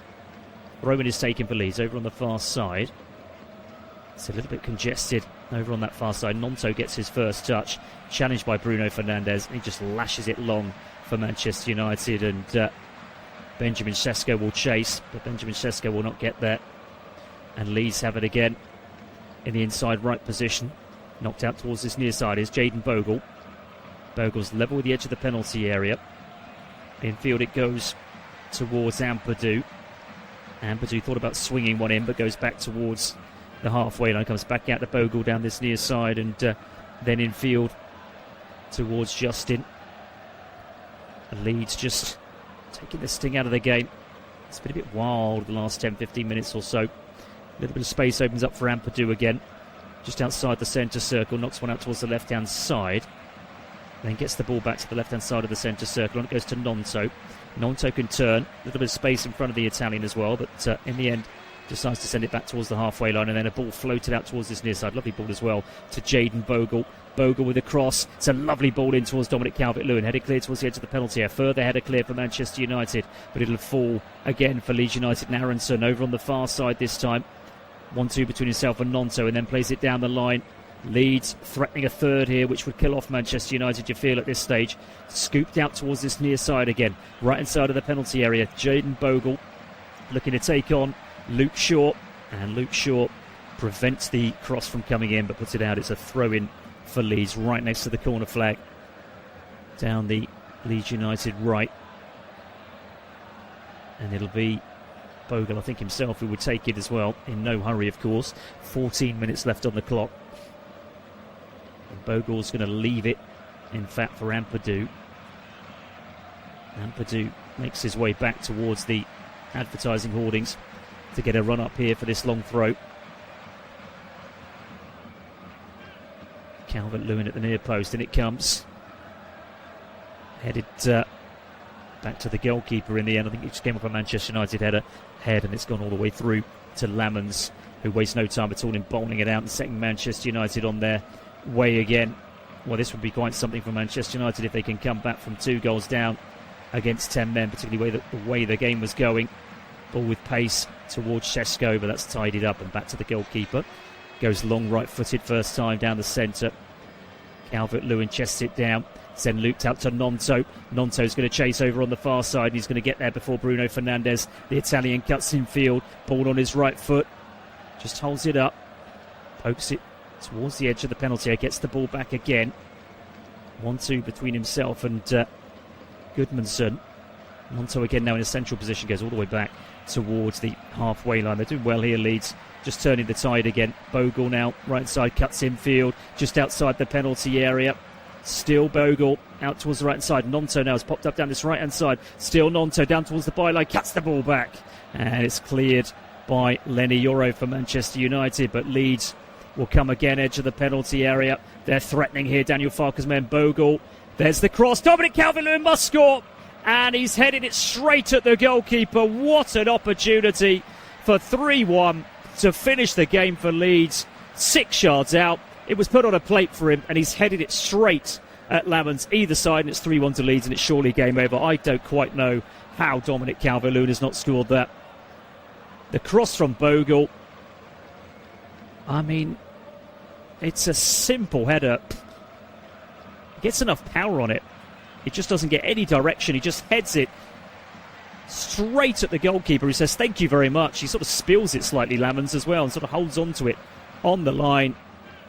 Roman is taken for Leeds over on the far side. It's a little bit congested over on that far side. Gnonto gets his first touch, challenged by Bruno Fernandes, and he just lashes it long for Manchester United, and Benjamin Sesko will chase, but Benjamin Sesko will not get there. And Leeds have it again in the inside right position. Knocked out towards this near side is Jayden Bogle. Bogle's level with the edge of the penalty area. Infield it goes towards Ampadu. Ampadu thought about swinging one in, but goes back towards the halfway line. Comes back out to Bogle down this near side, and then infield towards Justin. And Leeds just taking the sting out of the game. It's been a bit wild the last 10-15 minutes or so. A little bit of space opens up for Ampadu again, just outside the centre circle, knocks one out towards the left-hand side, then gets the ball back to the left-hand side of the centre circle, and it goes to Gnonto. Gnonto can turn, a little bit of space in front of the Italian as well, but in the end decides to send it back towards the halfway line, and then a ball floated out towards this near side. Lovely ball as well to Jayden Bogle. Bogle with a cross. It's a lovely ball in towards Dominic Calvert-Lewin. Header clear towards the edge of the penalty area. Further header clear for Manchester United, but it'll fall again for Leeds United. And Aronson over on the far side this time. 1-2 between himself and Gnonto, and then plays it down the line. Leeds threatening a third here, which would kill off Manchester United, you feel, at this stage. Scooped out towards this near side again. Right inside of the penalty area. Jayden Bogle looking to take on Luke Shaw. And Luke Shaw prevents the cross from coming in, but puts it out. It's a throw-in for Leeds, right next to the corner flag. Down the Leeds United right. And it'll be Bogle, I think himself, who would take it as well. In no hurry, of course. 14 minutes left on the clock. And Bogle's going to leave it, in fact, for Ampadu. Ampadu makes his way back towards the advertising hoardings to get a run up here for this long throw. Calvert-Lewin at the near post, and it comes. Headed back to the goalkeeper in the end. I think it just came off a Manchester United header, and it's gone all the way through to Lamans, who wastes no time at all in bowling it out and setting Manchester United on their way again. Well, this would be quite something for Manchester United if they can come back from 2 goals down against 10 men, particularly the way the game was going. Ball with pace towards Sesko, but that's tidied up and back to the goalkeeper. Goes long right-footed first time down the centre. Calvert-Lewin chests it down. It's then looped out to Gnonto. Gnonto's going to chase over on the far side, and he's going to get there before Bruno Fernandes. The Italian cuts in field. Ball on his right foot. Just holds it up. Pokes it towards the edge of the penalty area. Gets the ball back again. 1-2 between himself and Goodmanson. Gnonto again now in a central position. Goes all the way back towards the halfway line. They're doing well here, Leeds. Just turning the tide again. Bogle now, right side, cuts in field. Just outside the penalty area. Still Bogle out towards the right side. Gnonto now has popped up down this right hand side. Still Gnonto down towards the byline, cuts the ball back, and it's cleared by Lenny Yoro for Manchester United. But Leeds will come again, edge of the penalty area. They're threatening here. Daniel Farke's men. Bogle. There's the cross. Dominic Calvert-Lewin must score, and he's headed it straight at the goalkeeper. What an opportunity for 3-1 to finish the game for Leeds. 6 yards out. It was put on a plate for him, and he's headed it straight at Lamans either side, and it's 3-1 to Leeds, and it's surely game over. I don't quite know how Dominic Calvert-Lewin has not scored that. The cross from Bogle. I mean, it's a simple header. He gets enough power on it. It just doesn't get any direction. He just heads it straight at the goalkeeper, who says thank you very much. He sort of spills it slightly, Lamans, as well, and sort of holds on to it on the line.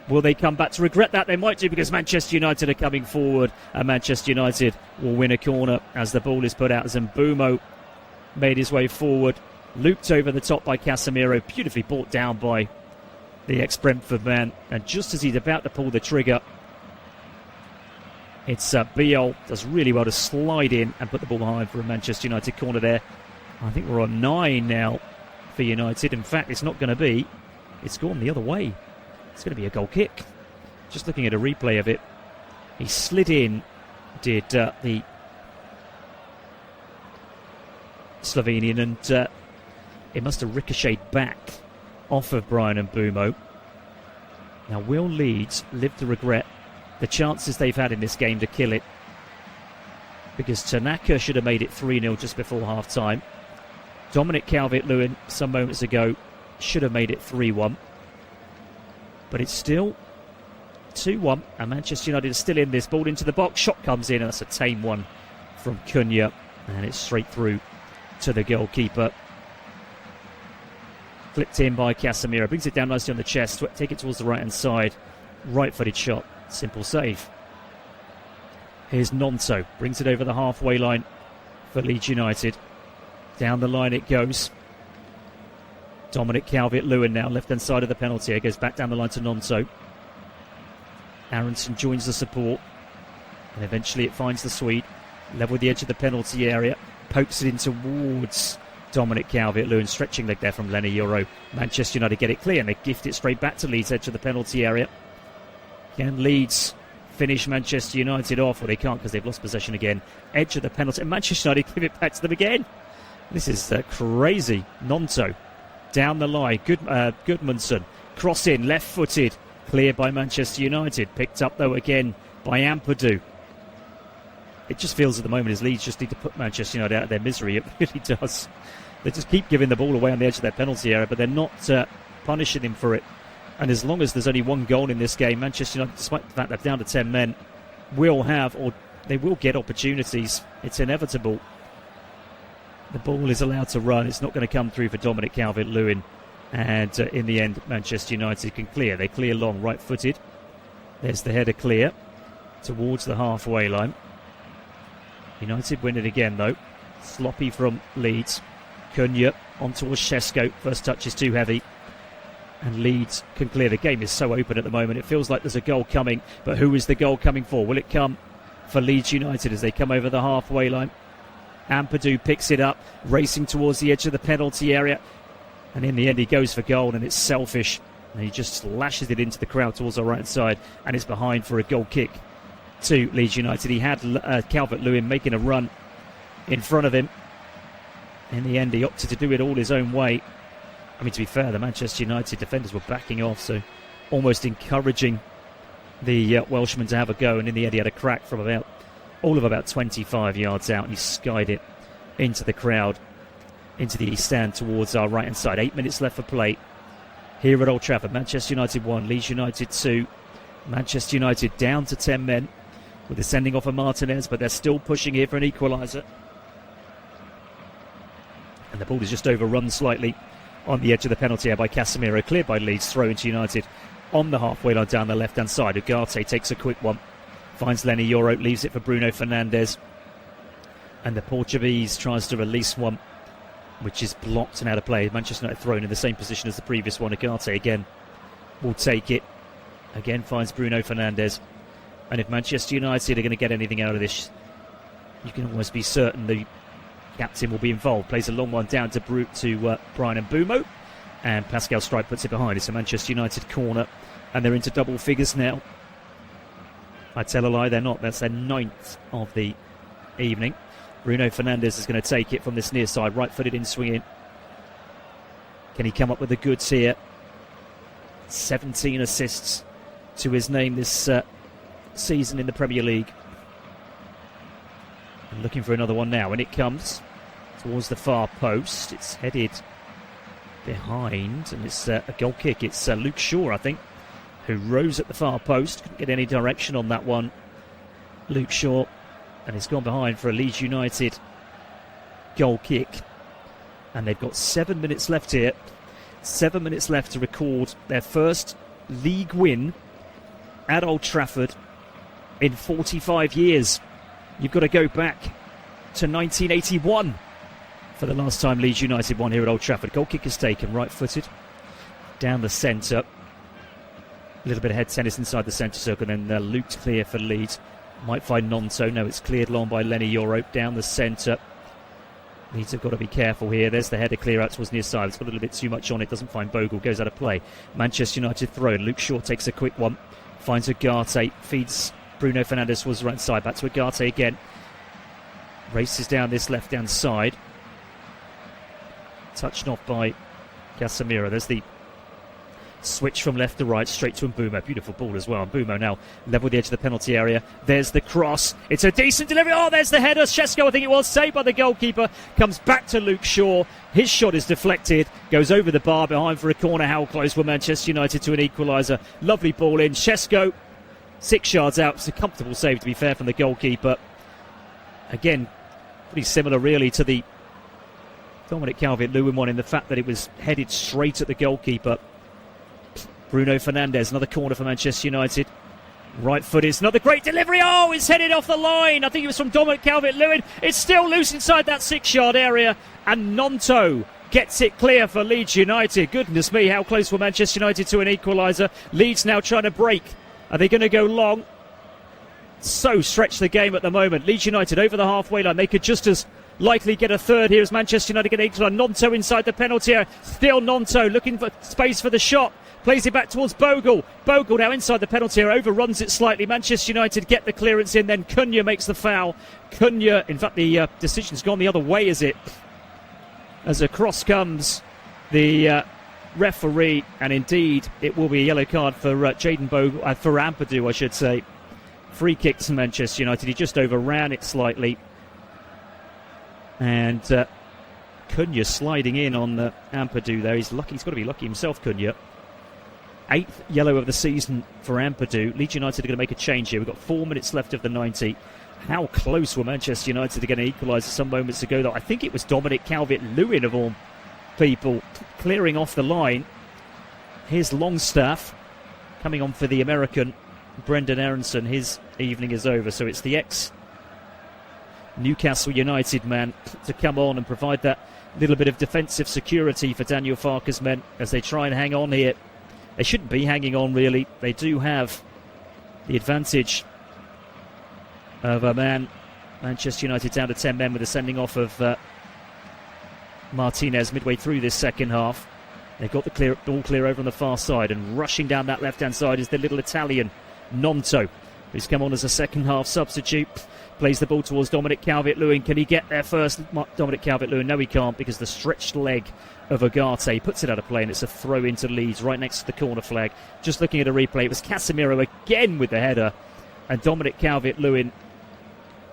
Will they come back to regret that? They might do, because Manchester United are coming forward, and Manchester United will win a corner as the ball is put out. Mbeumo made his way forward, looped over the top by Casemiro, beautifully brought down by the ex-Brentford man, and just as he's about to pull the trigger, it's Biol does really well to slide in and put the ball behind for a Manchester United corner there. I think we're on 9 now for United. In fact, it's not going to be. It's gone the other way. It's going to be a goal kick. Just looking at a replay of it, he slid in, did the Slovenian, and it must have ricocheted back off of Bryan Mbeumo. Now, will Leeds live to regret the chances they've had in this game to kill it? Because Tanaka should have made it 3-0 just before half-time. Dominic Calvert-Lewin, some moments ago, should have made it 3-1. But it's still 2-1, and Manchester United is still in this. Ball into the box, shot comes in, and that's a tame one from Cunha, and it's straight through to the goalkeeper. Flipped in by Casemiro, brings it down nicely on the chest, take it towards the right-hand side. Right-footed shot, simple save. Here's Nonto, brings it over the halfway line for Leeds United. Down the line it goes. Dominic Calvert-Lewin now, left-hand side of the penalty area, goes back down the line to Nonto. Aronson joins the support, and eventually it finds the Swede, level with the edge of the penalty area, pokes it in towards Dominic Calvert-Lewin, stretching leg there from Lenny Yoro. Manchester United get it clear, and they gift it straight back to Leeds, edge of the penalty area. Can Leeds finish Manchester United off? Well, they can't, because they've lost possession again. Edge of the penalty, and Manchester United give it back to them again. This is crazy. Nonto down the line. Goodmanson cross in, left-footed, cleared by Manchester United. Picked up though again by Ampadu. It just feels at the moment as Leeds just need to put Manchester United out of their misery. It really does. They just keep giving the ball away on the edge of their penalty area, but they're not punishing him for it. And as long as there's only one goal in this game, Manchester United, despite the fact they're down to 10 men, will have, or they will get opportunities. It's inevitable. The ball is allowed to run. It's not going to come through for Dominic Calvert-Lewin. And in the end, Manchester United can clear. They clear long, right-footed. There's the header clear towards the halfway line. United win it again, though. Sloppy from Leeds. Cunha on towards Šeško. First touch is too heavy. And Leeds can clear. The game is so open at the moment. It feels like there's a goal coming. But who is the goal coming for? Will it come for Leeds United as they come over the halfway line? Ampadu picks it up, racing towards the edge of the penalty area. And in the end, he goes for goal, and it's selfish. And he just lashes it into the crowd towards the right side. And it's behind for a goal kick to Leeds United. He had Calvert-Lewin making a run in front of him. In the end, he opted to do it all his own way. I mean, to be fair, the Manchester United defenders were backing off, so almost encouraging the Welshman to have a go. And in the end, he had a crack from about 25 yards out, and he skied it into the crowd, into the east stand towards our right-hand side. 8 minutes left for play here at Old Trafford. Manchester United 1, Leeds United 2. Manchester United down to 10 men with the sending off of Martinez, but they're still pushing here for an equaliser. And the ball is just overrun slightly on the edge of the penalty area by Casemiro. Cleared by Leeds, throw into United on the halfway line down the left-hand side. Ugarte takes a quick one. Finds Lenny Yoro, leaves it for Bruno Fernandes. And the Portuguese tries to release one, which is blocked and out of play. Manchester United thrown in the same position as the previous one. Ugarte again will take it. Again finds Bruno Fernandes. And if Manchester United are going to get anything out of this, you can almost be certain the captain will be involved. Plays a long one down to Bryan Mbeumo. And Pascal Struijk puts it behind. It's a Manchester United corner. And they're into double figures now. I tell a lie, they're not. That's their 9th of the evening. Bruno Fernandes is going to take it from this near side, right-footed in, swinging. Can he come up with the goods here? 17 assists to his name this season in the Premier League. And looking for another one now, and it comes towards the far post. It's headed behind, and it's a goal kick. It's Luke Shaw, I think, who rose at the far post. Couldn't get any direction on that one. Luke Shaw, and it's gone behind for a Leeds United goal kick. And they've got 7 minutes left here. 7 minutes left to record their first league win at Old Trafford in 45 years. You've got to go back to 1981 for the last time Leeds United won here at Old Trafford. Goal kick is taken, right-footed, down the centre. A little bit of head tennis inside the centre circle, and then looped clear for Leeds. Might find Nonto. No, it's cleared long by Lenny Yorope down the centre. Leeds have got to be careful here. There's the header clear out towards near side. It's got a little bit too much on it. Doesn't find Bogle. Goes out of play. Manchester United throw. Luke Shaw takes a quick one. Finds Ugarte. Feeds Bruno Fernandes towards the right side. Back to Ugarte again. Races down this left-hand side. Touched off by Casemiro. There's the switch from left to right, straight to Mbeumo. Beautiful ball as well. Mbeumo now level with the edge of the penalty area. There's the cross. It's a decent delivery. Oh, there's the header. Šeško, I think it was, saved by the goalkeeper. Comes back to Luke Shaw. His shot is deflected. Goes over the bar behind for a corner. How close were Manchester United to an equaliser? Lovely ball in. Šeško, 6 yards out. It's a comfortable save, to be fair, from the goalkeeper. Again, pretty similar, really, to the Dominic Calvert-Lewin one in the fact that it was headed straight at the goalkeeper. Bruno Fernandes, another corner for Manchester United. Right foot is another great delivery. Oh, it's headed off the line. I think it was from Dominic Calvert-Lewin. It's still loose inside that 6-yard area. And Nonto gets it clear for Leeds United. Goodness me, how close were Manchester United to an equaliser. Leeds now trying to break. Are they going to go long? So stretch the game at the moment. Leeds United over the halfway line. They could just as likely get a third here as Manchester United get an equaliser. Nonto inside the penalty area. Still Nonto looking for space for the shot. Plays it back towards Bogle. Bogle now inside the penalty area, overruns it slightly. Manchester United get the clearance in, then Cunha makes the foul. Cunha, in fact, the decision's gone the other way, is it? As across comes the referee, and indeed it will be a yellow card for Jayden Bogle, for Ampadu, I should say. Free kick to Manchester United. He just overran it slightly. And Cunha sliding in on Ampadu there. He's lucky. He's got to be lucky himself, Cunha. 8th yellow of the season for Ampadu. Leeds United are going to make a change here. We've got 4 minutes left of the 90. How close were Manchester United to get an equaliser some moments ago, though? I think it was Dominic Calvert-Lewin, of all people, clearing off the line. Here's Longstaff coming on for the American Brendan Aronson. His evening is over, so it's the ex-Newcastle United man to come on and provide that little bit of defensive security for Daniel Farke's men as they try and hang on here. They shouldn't be hanging on, really. They do have the advantage of a man. Manchester United down to 10 men with the sending off of Martinez midway through this second half. They've got the ball clear over on the far side, and rushing down that left-hand side is the little Italian, Nonto, who's come on as a second-half substitute. Plays the ball towards Dominic Calvert-Lewin. Can he get there first? Dominic Calvert-Lewin, no, he can't, because the stretched leg of Ugarte puts it out of play, and it's a throw into Leeds right next to the corner flag. Just looking at a replay, it was Casemiro again with the header, and Dominic Calvert-Lewin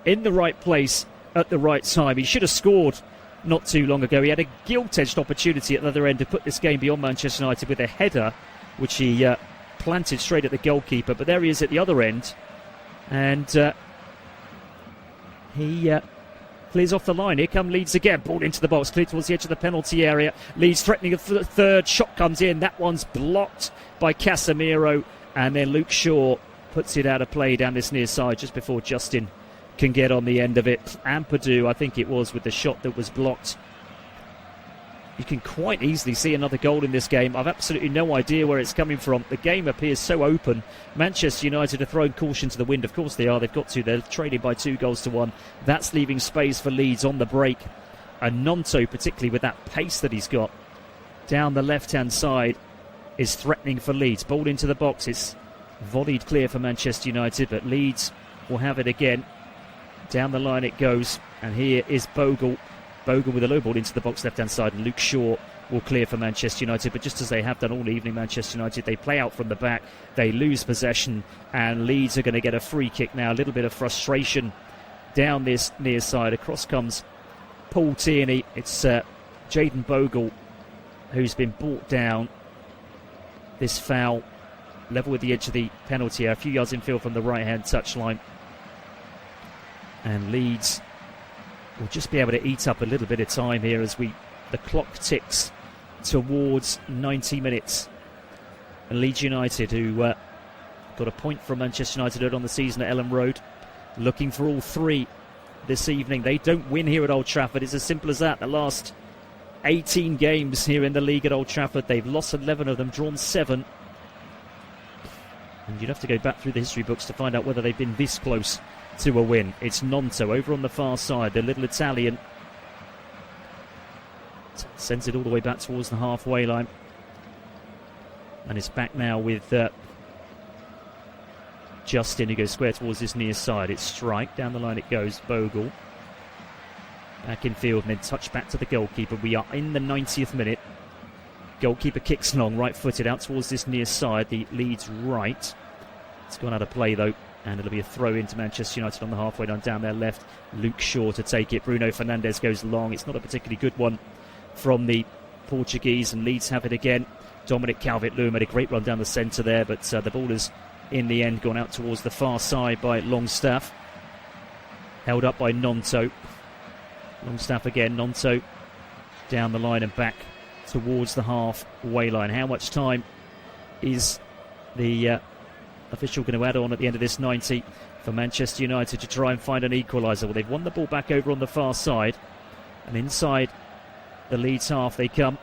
in the right place at the right time. He should have scored not too long ago. He had a gilt-edged opportunity at the other end to put this game beyond Manchester United with a header, which he planted straight at the goalkeeper. But there he is at the other end, and he clears off the line. Here come Leeds again. Ball into the box, clear towards the edge of the penalty area. Leeds threatening a third. Shot comes in. That one's blocked by Casemiro. And then Luke Shaw puts it out of play down this near side just before Justin can get on the end of it. Ampadu, I think it was, with the shot that was blocked. You can quite easily see another goal in this game. I've absolutely no idea where it's coming from. The game appears so open. Manchester United are throwing caution to the wind. Of course they are. They've got to. They're trading by 2-1. That's leaving space for Leeds on the break. And Nonto, particularly with that pace that he's got down the left-hand side, is threatening for Leeds. Ball into the box. It's volleyed clear for Manchester United, but Leeds will have it again. Down the line it goes. And here is Bogle. Bogle with a low ball into the box left-hand side, and Luke Shaw will clear for Manchester United. But just as they have done all evening, Manchester United, they play out from the back, they lose possession, and Leeds are going to get a free kick now. A little bit of frustration down this near side. Across comes Paul Tierney. It's Jayden Bogle who's been brought down. This foul level with the edge of the penalty area, a few yards infield from the right-hand touchline. And Leeds will just be able to eat up a little bit of time here as the clock ticks towards 90 minutes. And Leeds United, who got a point from Manchester United early on the season at Ellen Road, looking for all three this evening. They don't win here at Old Trafford. It's as simple as that. The last 18 games here in the league at Old Trafford, they've lost 11 of them, drawn 7. And you'd have to go back through the history books to find out whether they've been this close to a win. It's Nonto over on the far side, the little Italian. Sends it all the way back towards the halfway line. And it's back now with Justin, who goes square towards this near side. It's Strike. Down the line it goes. Bogle. Back in field and then touch back to the goalkeeper. We are in the 90th minute. Goalkeeper kicks long, right-footed out towards this near side, the Leeds right. It's gone out of play though, and it'll be a throw into Manchester United on the halfway line down their left. Luke Shaw to take it. Bruno Fernandes goes long. It's not a particularly good one from the Portuguese, and Leeds have it again. Dominic Calvert-Lewin made a great run down the centre there, but the ball has in the end gone out towards the far side by Longstaff. Held up by Nonto. Longstaff again, Nonto down the line and back towards the halfway line. How much time is the official going to add on at the end of this 90 for Manchester United to try and find an equaliser? Well, they've won the ball back over on the far side, and inside the Leeds half they come.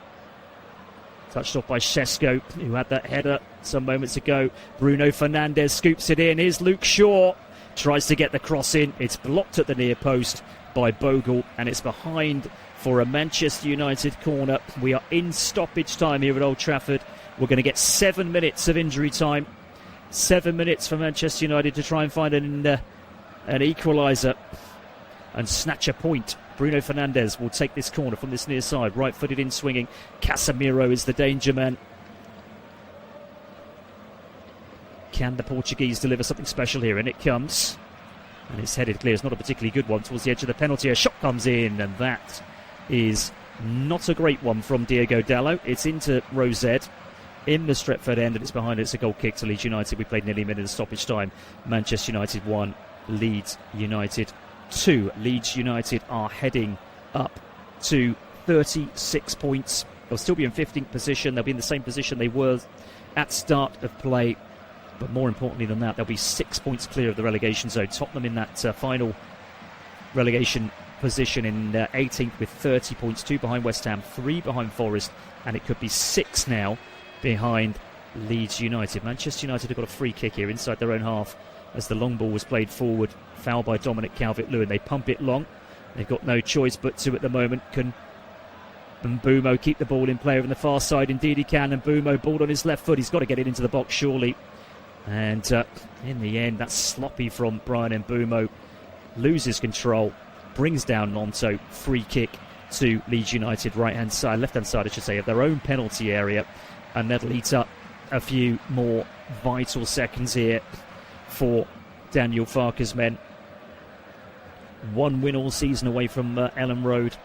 Touched off by Shesko, who had that header some moments ago. Bruno Fernandes scoops it in. Here's Luke Shaw. Tries to get the cross in. It's blocked at the near post by Bogle, and it's behind for a Manchester United corner. We are in stoppage time here at Old Trafford. We're going to get 7 minutes of injury time. 7 minutes for Manchester United to try and find an equaliser and snatch a point. Bruno Fernandes will take this corner from this near side. Right-footed in swinging. Casemiro is the danger man. Can the Portuguese deliver something special here? And it comes. And it's headed clear. It's not a particularly good one towards the edge of the penalty. A shot comes in, and that is not a great one from Diogo Dalot. It's into Rosette in the Stretford end, and it's behind it. It's a goal kick to Leeds United. We played nearly a minute of stoppage time. Manchester United 1, Leeds United 2. Leeds United are heading up to 36 points. They'll still be in 15th position. They'll be in the same position they were at start of play. But more importantly than that, they'll be 6 points clear of the relegation zone. Tottenham in that final relegation position in 18th with 30 points, 2 behind West Ham, 3 behind Forest, and it could be 6 now behind Leeds United. Manchester United have got a free kick here inside their own half as the long ball was played forward. Foul by Dominic Calvert-Lewin. They pump it long. They've got no choice but to at the moment. Can Mbeumo keep the ball in play over on the far side? Indeed he can. Mbeumo ball on his left foot. He's got to get it into the box surely. And in the end, that's sloppy from Brian Mbeumo. Loses control, brings down Nonto. Free kick to Leeds United, right-hand side, left-hand side, I should say, of their own penalty area. And that'll eat up a few more vital seconds here for Daniel Farke's men. 1 win all season away from Ellen Road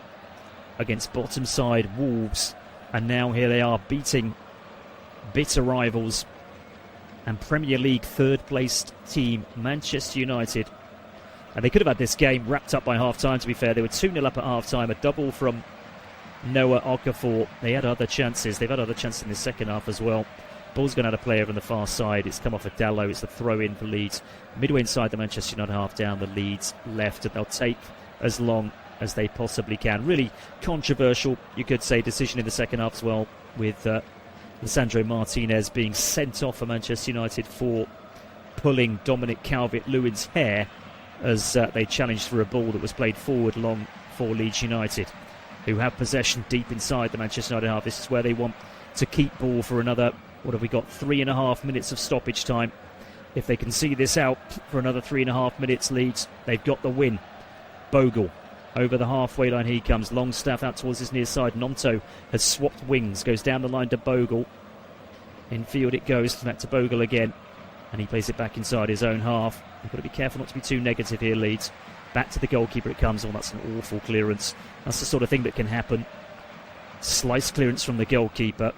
against bottom side Wolves. And now here they are beating bitter rivals and Premier League third-placed team Manchester United. And they could have had this game wrapped up by half-time, to be fair. They were 2-0 up at half-time, a double from Noah Okafor. They had other chances. They've had other chances in the second half as well. Ball's gone out of play over on the far side. It's come off of Dalot. It's the throw-in for Leeds. Midway inside the Manchester United half, down the Leeds left, and they'll take as long as they possibly can. Really controversial, you could say, decision in the second half as well, with Lisandro Martinez being sent off for Manchester United for pulling Dominic Calvert-Lewin's hair as they challenged for a ball that was played forward long for Leeds United, who have possession deep inside the Manchester United half. This is where they want to keep ball for another, what have we got, 3.5 minutes of stoppage time. If they can see this out for another 3.5 minutes, Leeds, they've got the win. Bogle over the halfway line, he comes. Longstaff out towards his near side. Nonto has swapped wings, goes down the line to Bogle. Infield it goes, back to Bogle again, and he plays it back inside his own half. You've got to be careful not to be too negative here, Leeds. Back to the goalkeeper it comes. Oh, that's an awful clearance. That's the sort of thing that can happen. Slice clearance from the goalkeeper.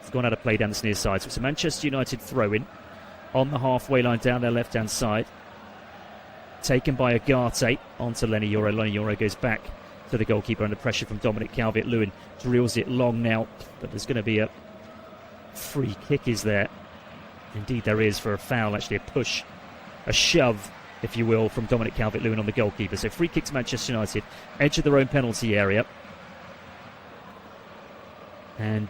It's gone out of play down this near side. So it's a Manchester United throw-in on the halfway line down their left-hand side. taken by Agate onto Lenny Yoro. Lenny Yoro goes back to the goalkeeper under pressure from Dominic Calvert-Lewin. Drills it long now, but there's going to be a free kick, is there? Indeed there is, for a foul, actually a push, a shove, if you will, from Dominic Calvert-Lewin on the goalkeeper. So free kick to Manchester United, edge of their own penalty area. And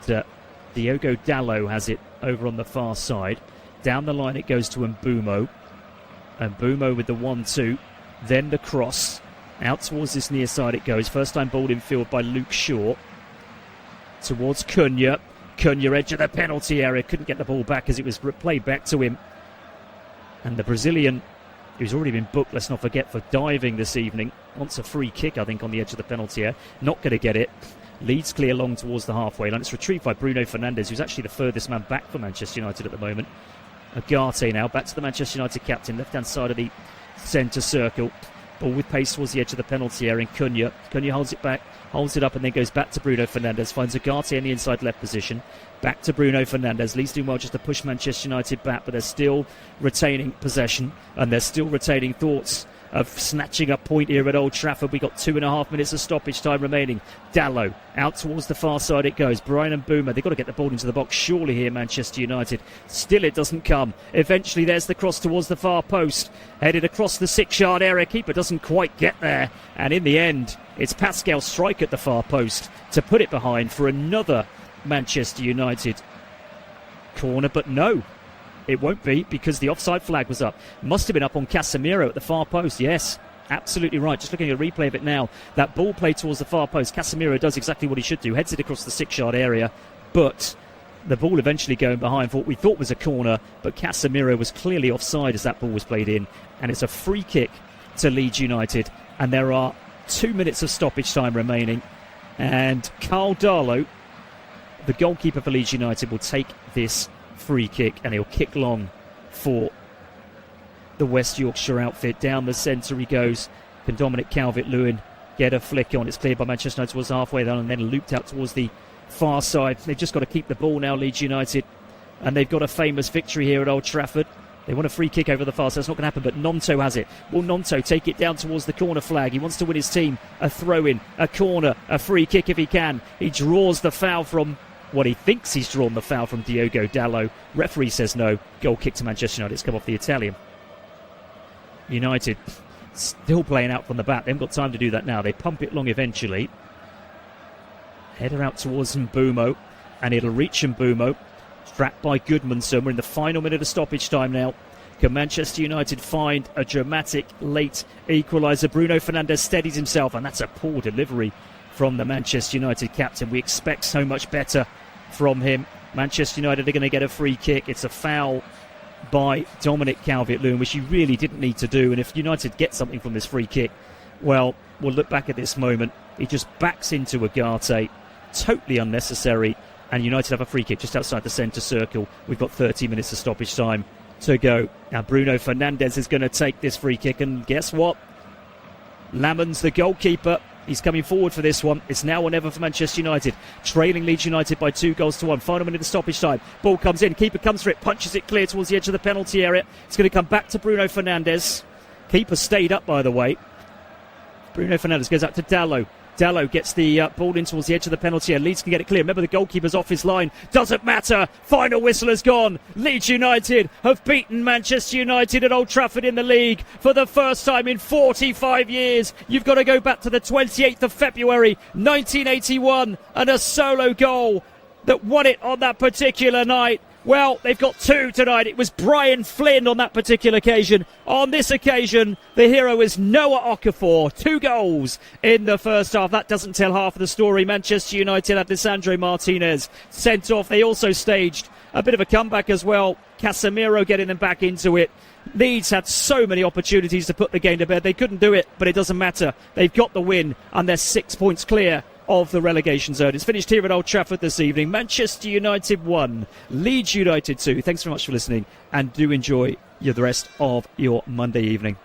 Diogo Dalot has it over on the far side. Down the line it goes to Mbumo. Mbumo with the 1-2. Then the cross. Out towards this near side it goes. First time ball in field by Luke Shaw. Towards Cunha. Cunha, edge of the penalty area. Couldn't get the ball back as it was played back to him. And the Brazilian, who's already been booked, let's not forget, for diving this evening, wants a free kick, I think, on the edge of the penalty area. Not going to get it. Leads clear long towards the halfway line. It's retrieved by Bruno Fernandes, who's actually the furthest man back for Manchester United at the moment. Agate now, back to the Manchester United captain, left-hand side of the centre circle. Ball with pace towards the edge of the penalty area, and Cunha. Cunha holds it back, holds it up, and then goes back to Bruno Fernandes. Finds Agate in the inside left position. Back to Bruno Fernandes. Leeds doing well just to push Manchester United back, but they're still retaining possession, and they're still retaining thoughts of snatching a point here at Old Trafford. We got 2.5 minutes of stoppage time remaining. Dalot out towards the far side it goes. Brian Mbeumo, they've got to get the ball into the box surely here, Manchester United. Still it doesn't come. Eventually there's the cross towards the far post, headed across the 6-yard area. Keeper doesn't quite get there, and in the end it's Pascal Struijk at the far post to put it behind for another Manchester United corner. But no, it won't be, because the offside flag was up. Must have been up on Casemiro at the far post. Yes, absolutely right. Just looking at a replay of it now. That ball play towards the far post. Casemiro does exactly what he should do. Heads it across the 6-yard area. But the ball eventually going behind for what we thought was a corner. But Casemiro was clearly offside as that ball was played in. And it's a free kick to Leeds United. And there are 2 minutes of stoppage time remaining. And Carl Darlow, the goalkeeper for Leeds United, will take this free kick, and he'll kick long for the West Yorkshire outfit. Down the centre he goes. Can Dominic Calvert-Lewin get a flick on? It's cleared by Manchester United towards halfway down, and then looped out towards the far side. They've just got to keep the ball now, Leeds United, and they've got a famous victory here at Old Trafford. They want a free kick over the far side. It's not going to happen, but Nonto has it. Will Nonto take it down towards the corner flag? He wants to win his team a throw-in, a corner, a free kick if he can. He draws the foul from what he thinks he's drawn the foul from Diogo Dalot. Referee says no. Goal kick to Manchester United. It's come off the Italian. United still playing out from the back. They haven't got time to do that now. They pump it long eventually. Header out towards Mbumo, and it'll reach Mbumo. Trapped by Goodmanson. We're in the final minute of stoppage time now. Can Manchester United find a dramatic late equaliser? Bruno Fernandes steadies himself, and that's a poor delivery from the Manchester United captain. We expect so much better from him. Manchester United are going to get a free kick. It's a foul by Dominic Calvert-Lewin, which he really didn't need to do. And if United get something from this free kick, well, we'll look back at this moment. He just backs into Agate, totally unnecessary, and United have a free kick just outside the centre circle. We've got 30 minutes of stoppage time to go. Now Bruno Fernandes is going to take this free kick, and guess what? Lamon's the goalkeeper. He's coming forward for this one. It's now or never for Manchester United. Trailing Leeds United by 2-1. Final minute of stoppage time. Ball comes in. Keeper comes for it. Punches it clear towards the edge of the penalty area. It's going to come back to Bruno Fernandes. Keeper stayed up, by the way. Bruno Fernandes goes out to Dalot. Dalot gets the ball in towards the edge of the penalty area. Leeds can get it clear. Remember, the goalkeeper's off his line. Doesn't matter. Final whistle has gone. Leeds United have beaten Manchester United at Old Trafford in the league for the first time in 45 years. You've got to go back to the 28th of February 1981 and a solo goal that won it on that particular night. Well, they've got two tonight. It was Brian Flynn on that particular occasion. On this occasion, the hero is Noah Okafor. 2 goals in the first half. That doesn't tell half of the story. Manchester United had Lisandro Martinez sent off. They also staged a bit of a comeback as well. Casemiro getting them back into it. Leeds had so many opportunities to put the game to bed. They couldn't do it, but it doesn't matter. They've got the win, and they're 6 points clear of the relegation zone. It's finished here at Old Trafford this evening. Manchester United 1, Leeds United 2. Thanks very much for listening, and do enjoy the rest of your Monday evening.